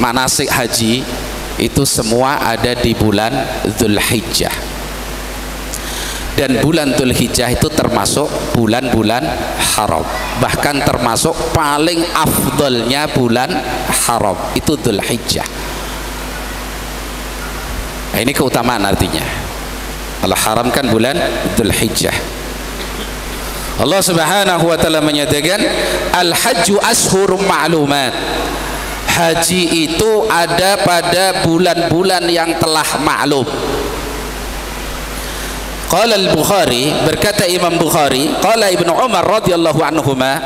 manasik haji itu semua ada di bulan Dzulhijjah. Dan bulan Dzulhijjah itu termasuk bulan-bulan haram, bahkan termasuk paling afdolnya bulan haram itu Dzulhijjah. Nah, ini keutamaan artinya. Allah haramkan bulan Dzulhijjah. Allah Subhanahu wa taala menyatakan al-hajju ashhurum ma'lumat. Haji itu ada pada bulan-bulan yang telah maklum. Qala al-Bukhari, berkata Imam Bukhari, qala Ibnu Umar radhiyallahu anhuma,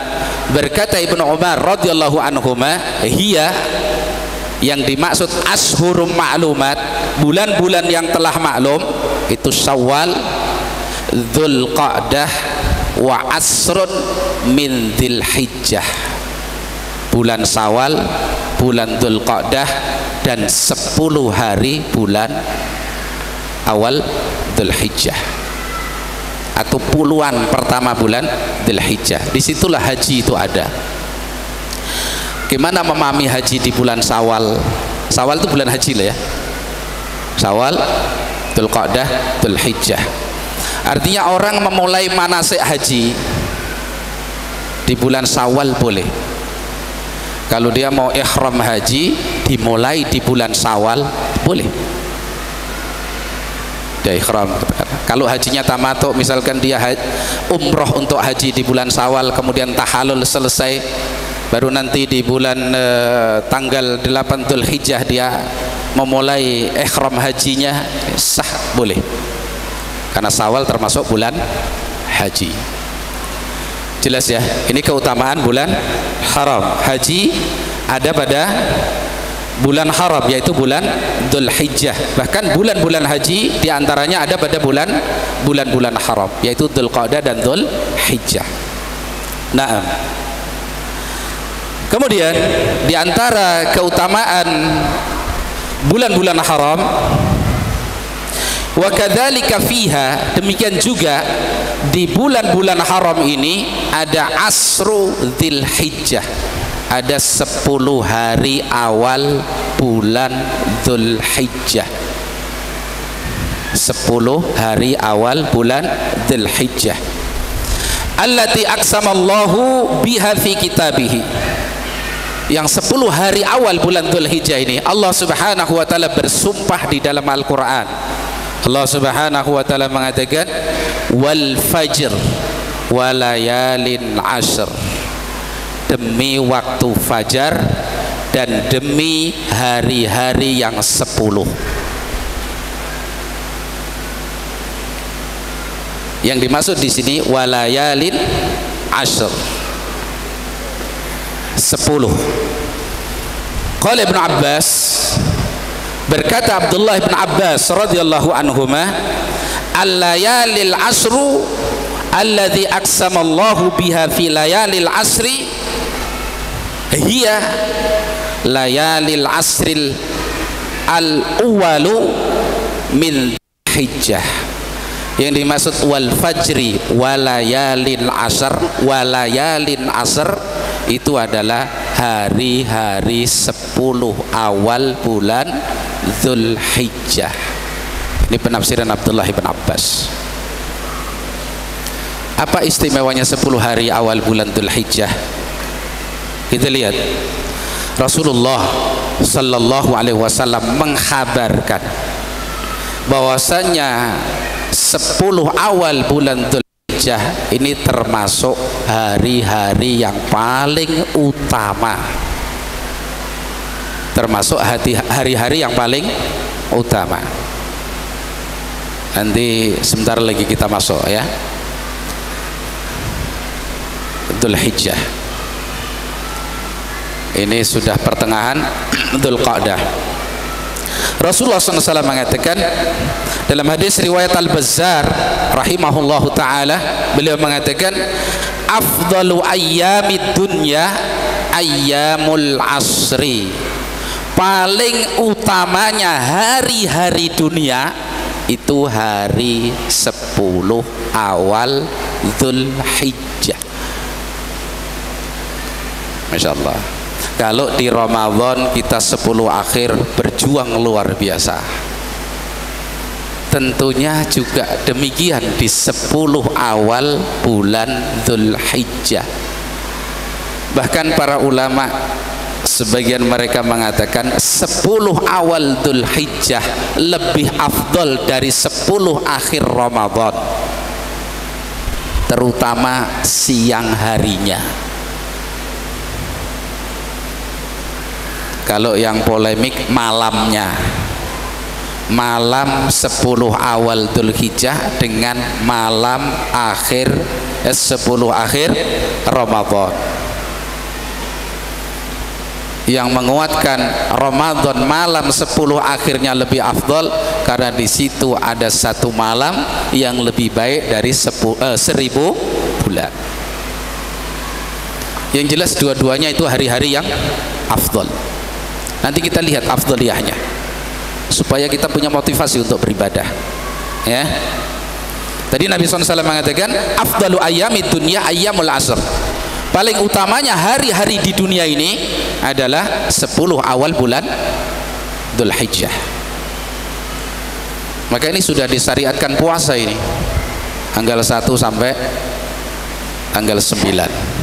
berkata Ibnu Umar radhiyallahu anhuma, hiya, yang dimaksud ashhurum ma'lumat, bulan-bulan yang telah maklum itu Syawal, Dzulqa'dah, wa asrun min Dzilhijjah. Bulan Syawal, bulan Dzulqa'dah, dan 10 hari bulan awal Dzulhijjah, atau puluhan pertama bulan Dzulhijjah. Disitulah haji itu ada. Gimana memahami haji di bulan Syawal? Syawal itu bulan haji lah ya. Syawal, Dzulqa'dah, Dzulhijjah. Artinya orang memulai manasik haji di bulan Syawal boleh. Kalau dia mau ihram haji dimulai di bulan Syawal boleh. Dia ihram. Kalau hajinya tamattu, misalkan dia umroh untuk haji di bulan Syawal, kemudian tahallul selesai, baru nanti di bulan tanggal 8 Dzulhijjah dia memulai ihram hajinya, sah, boleh. Karena Syawal termasuk bulan haji. Jelas ya? Ini keutamaan bulan haram. Haji ada pada bulan haram, yaitu bulan Dzulhijjah. Bahkan bulan-bulan haji diantaranya ada pada bulan-bulan haram, yaitu Dzulqa'dah dan Dzulhijjah. Naam. Kemudian diantara keutamaan bulan-bulan haram, wa kadzalika fiha, demikian juga di bulan-bulan haram ini ada asru Dzulhijjah, ada 10 hari awal bulan Dzulhijjah. 10 hari awal bulan Dzulhijjah, allati aqsamallahu biha fi kitabih, yang 10 hari awal bulan Dzulhijjah ini Allah Subhanahu wa taala bersumpah di dalam Al-Qur'an. Allah Subhanahu wa taala mengatakan wal fajr walayalin ashr, demi waktu fajar dan demi hari-hari yang 10. Yang dimaksud di sini walayalin ashr, 10. Qala Ibnu Abbas, berkata Abdullah bin Abbas radhiyallahu anhuma, al-layalil asru alladzi aqsamallahu biha fi layalil asri hiya layalil asril al-awwalu min hijjah. Yang dimaksud wal fajri walayalin asr, walayalin asr itu adalah hari-hari 10 awal bulan Dzulhijjah. Ini penafsiran Abdullah bin Abbas. Apa istimewanya 10 hari awal bulan Dzulhijjah? Kita lihat, Rasulullah sallallahu alaihi wasallam mengkhabarkan bahwasanya 10 awal bulan Dzulhijjah ini termasuk hari-hari yang paling utama, termasuk hari-hari yang paling utama. Nanti sebentar lagi kita masuk ya, Dzulhijjah. Ini sudah pertengahan Dzulqa'dah. Rasulullah SAW mengatakan dalam hadis riwayat Al-Bazzar rahimahullahu ta'ala, beliau mengatakan afdalu ayyamid dunya ayyamul asri, paling utamanya hari-hari dunia itu hari 10 awal Dzulhijjah. Masya Allah. Kalau di Ramadan kita 10 akhir berjuang luar biasa, tentunya juga demikian di 10 awal bulan Dzulhijjah. Bahkan para ulama sebagian mereka mengatakan 10 awal Dzulhijjah lebih afdal dari 10 akhir Ramadan, terutama siang harinya. Kalau yang polemik malamnya, malam 10 awal Dzulhijjah dengan malam akhir 10 akhir Ramadan. Yang menguatkan Ramadan malam 10 akhirnya lebih afdal karena di situ ada satu malam yang lebih baik dari 1000 bulan. Yang jelas dua-duanya itu hari-hari yang afdal. Nanti kita lihat afdaliyahnya supaya kita punya motivasi untuk beribadah ya. Tadi Nabi SAW mengatakan afdalu ayyamid dunya ayyamul asr, paling utamanya hari-hari di dunia ini adalah 10 awal bulan Dzulhijjah. Maka ini sudah disyariatkan puasa ini tanggal 1 sampai tanggal 9.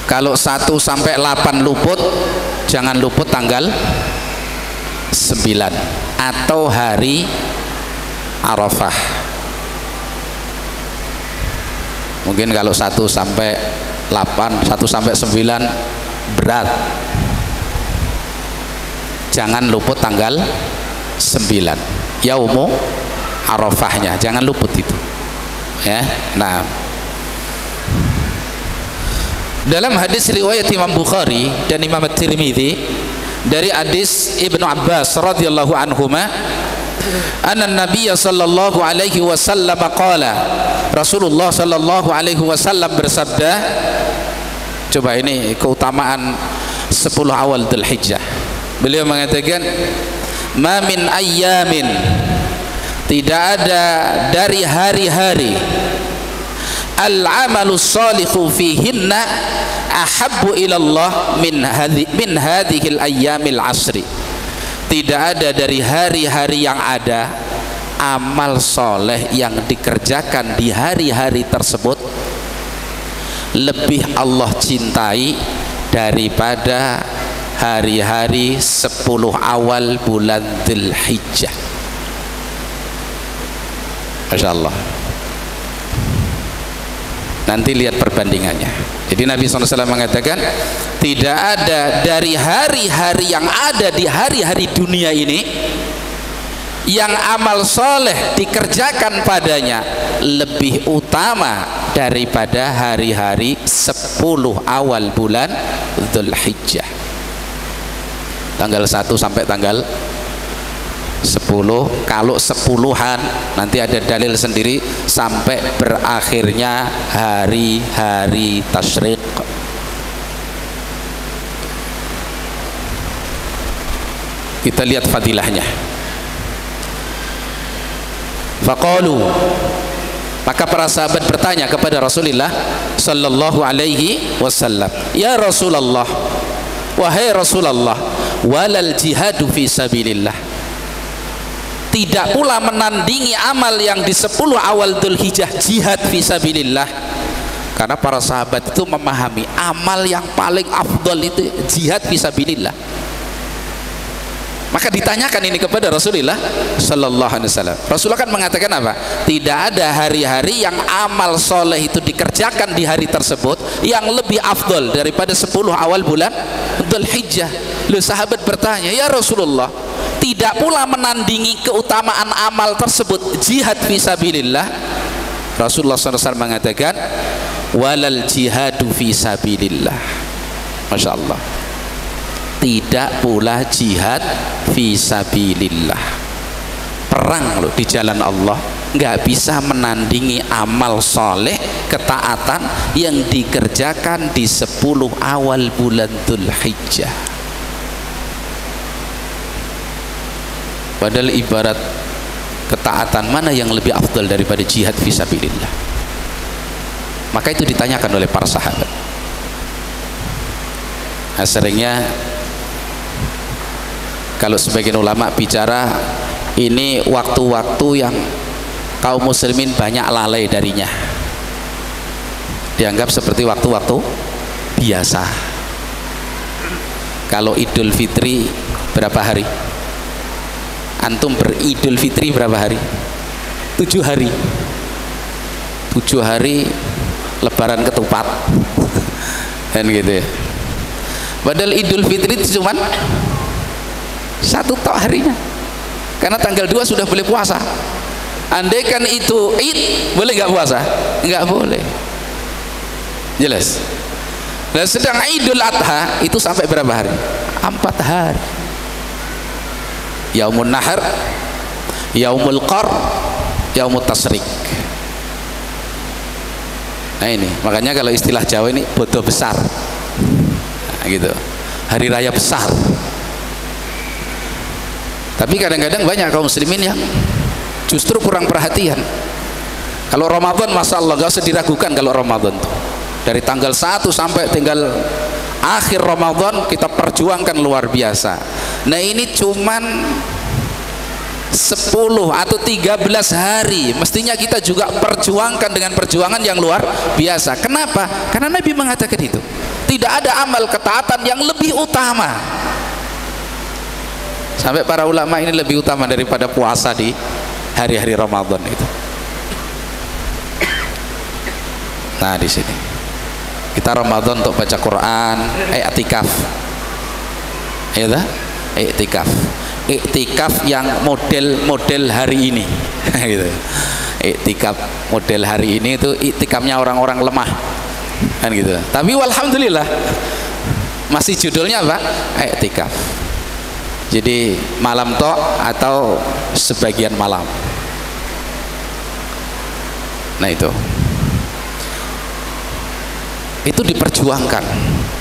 Kalau 1 sampai 8 luput, jangan luput tanggal 9 atau hari Arafah. Mungkin kalau 1 sampai 8, 1 sampai 9 berat, jangan luput tanggal 9 yaumu Arafahnya, jangan luput itu ya. Nah, dalam hadis riwayat Imam Bukhari dan Imam At-Tirmidzi dari hadis Ibnu Abbas radhiyallahu anhuma, anna Nabiy sallallahu alaihi wasallam qala, Rasulullah sallallahu alaihi wasallam bersabda, coba ini keutamaan 10 awal Dzulhijjah. Beliau mengatakan, ma min ayyamin, tidak ada dari hari-hari, al-amalu salihu fihinna ahabbu ilallah min hadhil ayyamil asri, tidak ada dari hari-hari yang ada amal soleh yang dikerjakan di hari-hari tersebut lebih Allah cintai daripada hari-hari 10 awal bulan Dzulhijjah. Masya Allah. Nanti lihat perbandingannya. Jadi Nabi SAW mengatakan tidak ada dari hari-hari yang ada di hari-hari dunia ini yang amal soleh dikerjakan padanya lebih utama daripada hari-hari 10 awal bulan Dzulhijjah, tanggal 1 sampai tanggal 9. 10, kalau 10-an nanti ada dalil sendiri sampai berakhirnya hari-hari tasyrik. Kita lihat fadilahnya. Faqalu, maka para sahabat bertanya kepada Rasulullah sallallahu alaihi wasallam, ya Rasulullah, wahai Rasulullah, walal jihadu fi sabilillah, tidak pula menandingi amal yang di 10 awal Dzulhijjah jihad fi sabilillah. Karena para sahabat itu memahami amal yang paling afdal itu jihad fi sabilillah. Maka ditanyakan ini kepada Rasulullah sallallahu alaihi wasallam. Rasulullah kan mengatakan apa? Tidak ada hari-hari yang amal soleh itu dikerjakan di hari tersebut yang lebih afdal daripada 10 awal bulan Dzulhijjah. Lalu sahabat bertanya, ya Rasulullah, tidak pula menandingi keutamaan amal tersebut jihad fisabilillah? Rasulullah SAW mengatakan, walal jihadu fisabilillah. Masya Allah, tidak pula jihad fisabilillah, perang loh di jalan Allah, nggak bisa menandingi amal soleh ketaatan yang dikerjakan di 10 awal bulan Dzulhijjah. Padahal ibarat ketaatan mana yang lebih afdal daripada jihad fisabilillah? Maka itu ditanyakan oleh para sahabat. Nah, seringnya kalau sebagian ulama bicara ini waktu-waktu yang kaum muslimin banyak lalai darinya, dianggap seperti waktu-waktu biasa. Kalau Idul Fitri berapa hari? Antum beridul fitri berapa hari? 7 hari. 7 hari lebaran ketupat kan gitu ya. Padahal Idul Fitri itu cuman 1 tok harinya, karena tanggal 2 sudah boleh puasa. Andaikan itu Id, boleh nggak puasa? Nggak boleh. Jelas. Dan sedang Idul Adha itu sampai berapa hari? 4 hari. Yaumun Nahar, Yaumul Qar, Yaumut Tasrik. Nah ini, makanya kalau istilah Jawa ini bodo besar. Nah, gitu. Hari raya besar. Tapi kadang-kadang banyak kaum muslimin yang justru kurang perhatian. Kalau Ramadan, masya Allah, gak usah diragukan. Kalau Ramadan tuh dari tanggal 1 sampai tinggal akhir Ramadan kita perjuangkan luar biasa. Nah ini cuman 10 atau 13 hari, mestinya kita juga perjuangkan dengan perjuangan yang luar biasa. Kenapa? Karena Nabi mengatakan itu tidak ada amal ketaatan yang lebih utama. Sampai para ulama ini lebih utama daripada puasa di hari-hari Ramadan itu. Nah di sini kita Ramadan untuk baca Quran, i'tikaf, ya dah, i'tikaf, i'tikaf yang model hari ini, gitu. I'tikaf model hari ini itu i'tikafnya orang-orang lemah, kan gitu. Tapi walhamdulillah masih judulnya apa? I'tikaf. Jadi malam tok atau sebagian malam. Nah itu diperjuangkan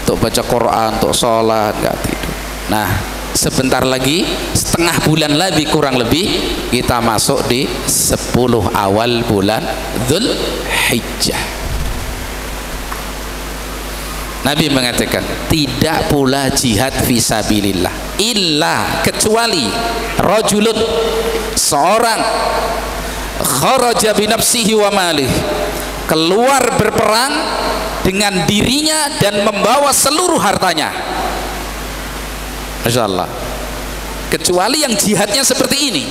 untuk baca Quran, untuk sholat, nggak tidur. Nah sebentar lagi, setengah bulan lagi kurang lebih, kita masuk di 10 awal bulan Dzulhijjah. Nabi mengatakan tidak pula jihad fisabilillah illa, kecuali rajulun, seorang, kharaja binafsihi wa malih, keluar berperang dengan dirinya dan membawa seluruh hartanya. Masya Allah. Kecuali yang jihadnya seperti ini,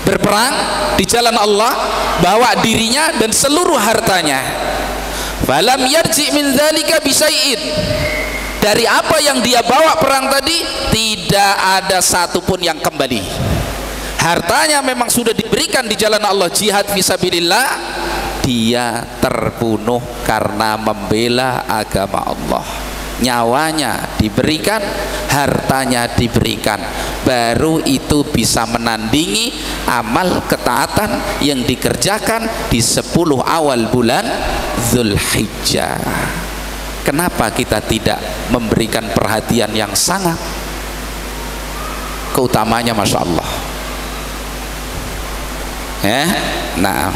berperang di jalan Allah, bawa dirinya dan seluruh hartanya. Falam yarji min dzalika bisyai'in, dari apa yang dia bawa perang tadi tidak ada satupun yang kembali. Hartanya memang sudah diberikan di jalan Allah, jihad fisabilillah, dia terbunuh karena membela agama Allah. nyawanya diberikan, hartanya diberikan, baru itu bisa menandingi amal ketaatan yang dikerjakan di 10 awal bulan Zulhijjah. Kenapa kita tidak memberikan perhatian yang sangat? Keutamanya Masya Allah ya. Nah,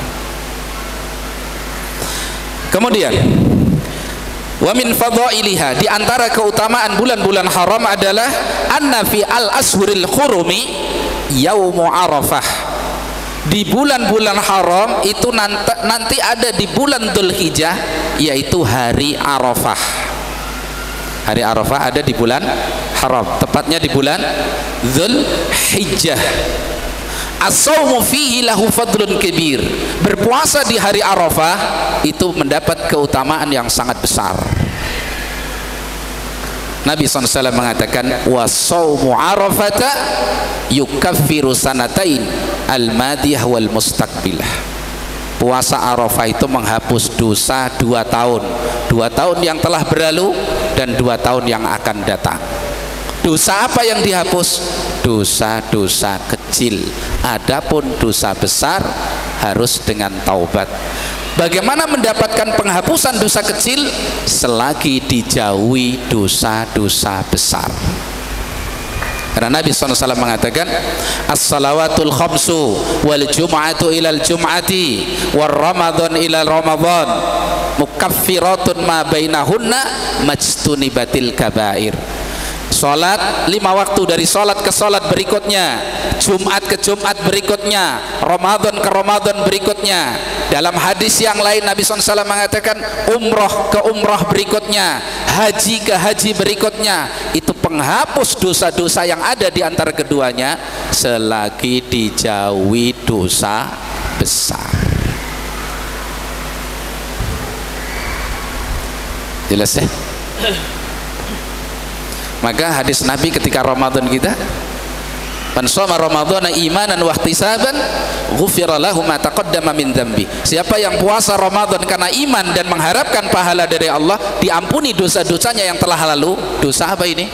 kemudian wa min fadhailiha, di antara keutamaan bulan-bulan haram adalah anna fi al-ashhuril hurumi yaumu arafah. Di bulan-bulan haram itu nanti ada di bulan Dzulhijjah, yaitu hari Arafah. Hari Arafah ada di bulan haram, tepatnya di bulan Dzulhijjah. As-saumu fihi lahu fadlun kabir. Berpuasa di hari Arafah itu mendapat keutamaan yang sangat besar. Nabi SAW mengatakan was-saumu arafata yukaffiru sanatain al-madiyah wal mustaqbilah. Puasa Arafah itu menghapus dosa 2 tahun, 2 tahun yang telah berlalu dan 2 tahun yang akan datang. Dosa apa yang dihapus? Dosa-dosa kecil. Adapun dosa besar harus dengan taubat. Bagaimana mendapatkan penghapusan dosa kecil? Selagi dijauhi dosa-dosa besar. Karena Nabi SAW mengatakan as-salawatul khamsu wal jum'atu ilal jum'ati war ramadhan ilal ramadhan mukaffiratun ma bainahunna majtunibatil kabair. Salat 5 waktu dari salat ke salat berikutnya, Jumat ke Jumat berikutnya, Ramadan ke Ramadan berikutnya. Dalam hadis yang lain Nabi SAW mengatakan umroh ke umroh berikutnya, haji ke haji berikutnya. Itu penghapus dosa-dosa yang ada di antara keduanya selagi dijauhi dosa besar. Jelas ya? Maka hadis Nabi ketika Ramadan kita, man shoma ramadhana imanan wa ihtisaban ghufira lahu ma taqaddama min dzambi. Siapa yang puasa Ramadan karena iman dan mengharapkan pahala dari Allah, diampuni dosa-dosanya yang telah lalu. Dosa apa ini?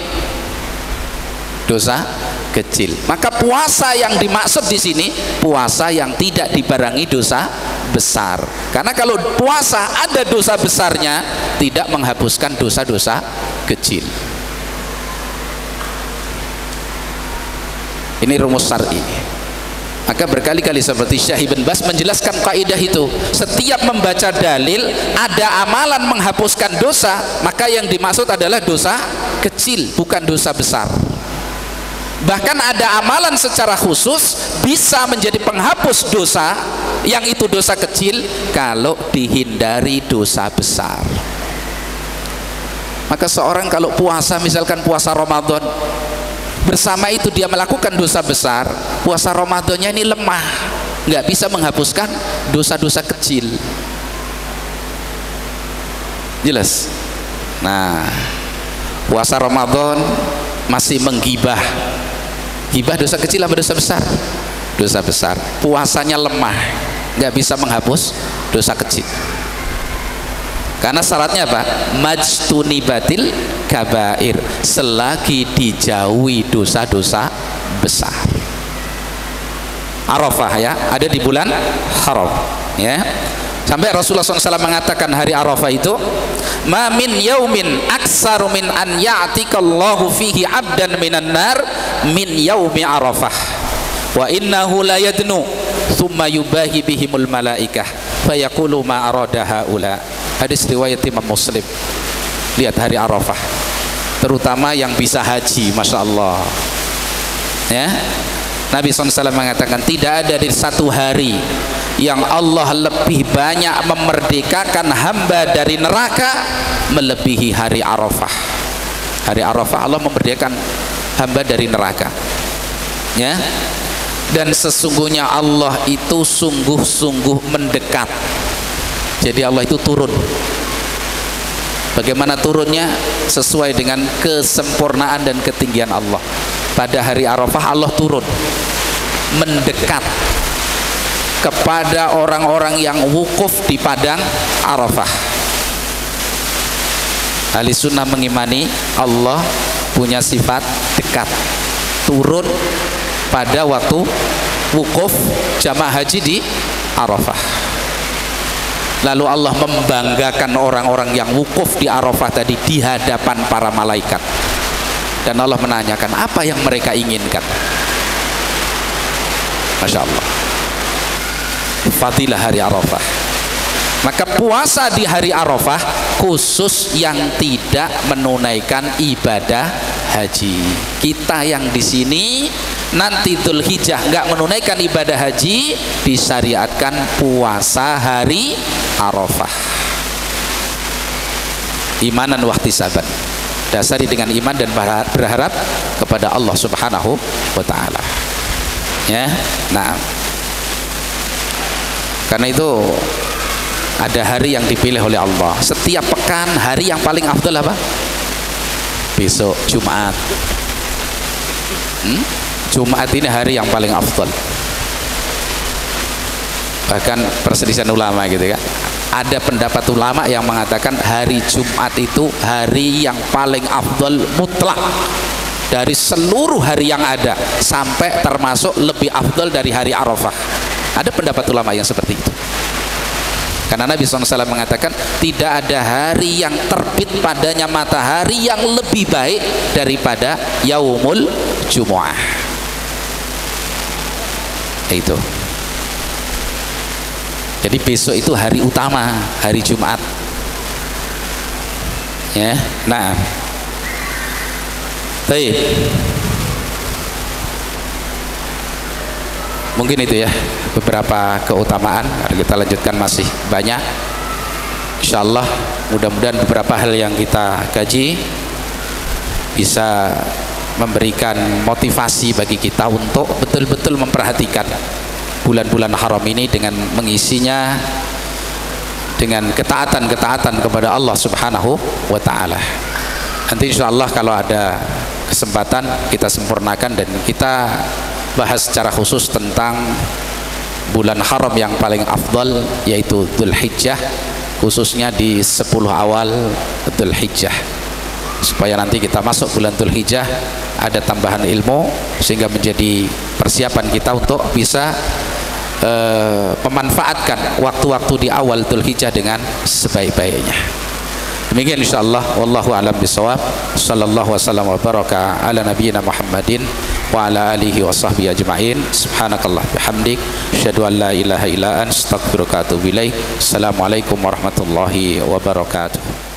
Dosa kecil. Maka puasa yang dimaksud di sini puasa yang tidak dibarengi dosa besar. Karena kalau puasa ada dosa besarnya, tidak menghapuskan dosa-dosa kecil. Ini rumus syar'i. Maka berkali-kali seperti Syekh Ibn Baz menjelaskan kaidah itu. Setiap membaca dalil ada amalan menghapuskan dosa, maka yang dimaksud adalah dosa kecil, bukan dosa besar. Bahkan ada amalan secara khusus bisa menjadi penghapus dosa, yang itu dosa kecil kalau dihindari dosa besar. Maka seorang kalau puasa, misalkan puasa Ramadan, bersama itu dia melakukan dosa besar, puasa Ramadannya ini lemah, nggak bisa menghapuskan dosa-dosa kecil. Jelas? Nah, puasa Ramadan masih menggibah. Gibah dosa kecil apa dosa besar? Dosa besar. Puasanya lemah, nggak bisa menghapus dosa kecil. Karena syaratnya apa? Majtunibatil kabair, selagi dijauhi dosa-dosa besar. Arafah ya, ada di bulan haram ya. Sampai Rasulullah SAW mengatakan hari Arafah itu, ma min yaumin aksaru min an ya'tikallahu fihi abdan minan nar min yaumi Arafah wa innahu la yadnu thumma yubahi bihimul malaikah fayaqulu ma arada haula. Hadis riwayat Imam Muslim. Lihat hari Arafah, terutama yang bisa haji, Masya Allah ya. Nabi SAW mengatakan tidak ada di satu hari yang Allah lebih banyak memerdekakan hamba dari neraka melebihi hari Arafah. Hari Arafah Allah memerdekakan hamba dari neraka ya. Dan sesungguhnya Allah itu sungguh-sungguh mendekat. Jadi Allah itu turun. Bagaimana turunnya? Sesuai dengan kesempurnaan dan ketinggian Allah. Pada hari Arafah Allah turun mendekat kepada orang-orang yang wukuf di padang Arafah. Ahli sunnah mengimani Allah punya sifat dekat, turun pada waktu wukuf jamaah haji di Arafah. Lalu Allah membanggakan orang-orang yang wukuf di Arafah tadi di hadapan para malaikat. Dan Allah menanyakan apa yang mereka inginkan. Masya Allah, fadilah hari Arafah. Maka puasa di hari Arafah khusus yang tidak menunaikan ibadah haji. Kita yang di sini nanti Dzulhijjah nggak menunaikan ibadah haji, disyariatkan puasa hari Arafah. Imanan wahtisaban, dasari dengan iman dan berharap kepada Allah Subhanahu wa Ta'ala. Ya, nah, karena itu ada hari yang dipilih oleh Allah. Setiap pekan hari yang paling afdal apa? Besok Jumat. Jumat ini hari yang paling afdal. Bahkan perselisihan ulama gitu kan. Ada pendapat ulama yang mengatakan hari Jumat itu hari yang paling afdal mutlak dari seluruh hari yang ada, sampai termasuk lebih afdal dari hari Arafah. Ada pendapat ulama yang seperti itu. Karena Nabi SAW mengatakan tidak ada hari yang terbit padanya matahari yang lebih baik daripada Yaumul Jumu'ah. Itu. Jadi besok itu hari utama, hari Jumat. Ya, nah. Baik. Mungkin itu ya beberapa keutamaan. Kita lanjutkan, masih banyak. Insyaallah mudah-mudahan beberapa hal yang kita kaji bisa memberikan motivasi bagi kita untuk betul-betul memperhatikan bulan-bulan haram ini dengan mengisinya dengan ketaatan-ketaatan kepada Allah Subhanahu wa Ta'ala. Nanti insyaallah kalau ada kesempatan kita sempurnakan dan kita bahas secara khusus tentang bulan haram yang paling afdal, yaitu Dzulhijjah, khususnya di 10 awal Dzulhijjah, supaya nanti kita masuk bulan Dzulhijjah ada tambahan ilmu sehingga menjadi persiapan kita untuk bisa memanfaatkan waktu-waktu di awal Dzulhijjah dengan sebaik-baiknya. Demikian insyaallah, wallahu a'lam bishawab. Sallallahu wasallam wa baraka ala nabiyyina Muhammadin wa ala alihi wa sahbihi ajma'in. Subhanakallah bihamdik, asyhadu an la ilaha illa anta, astaghfiruka wa atubu ilaik. Assalamualaikum warahmatullahi wabarakatuh.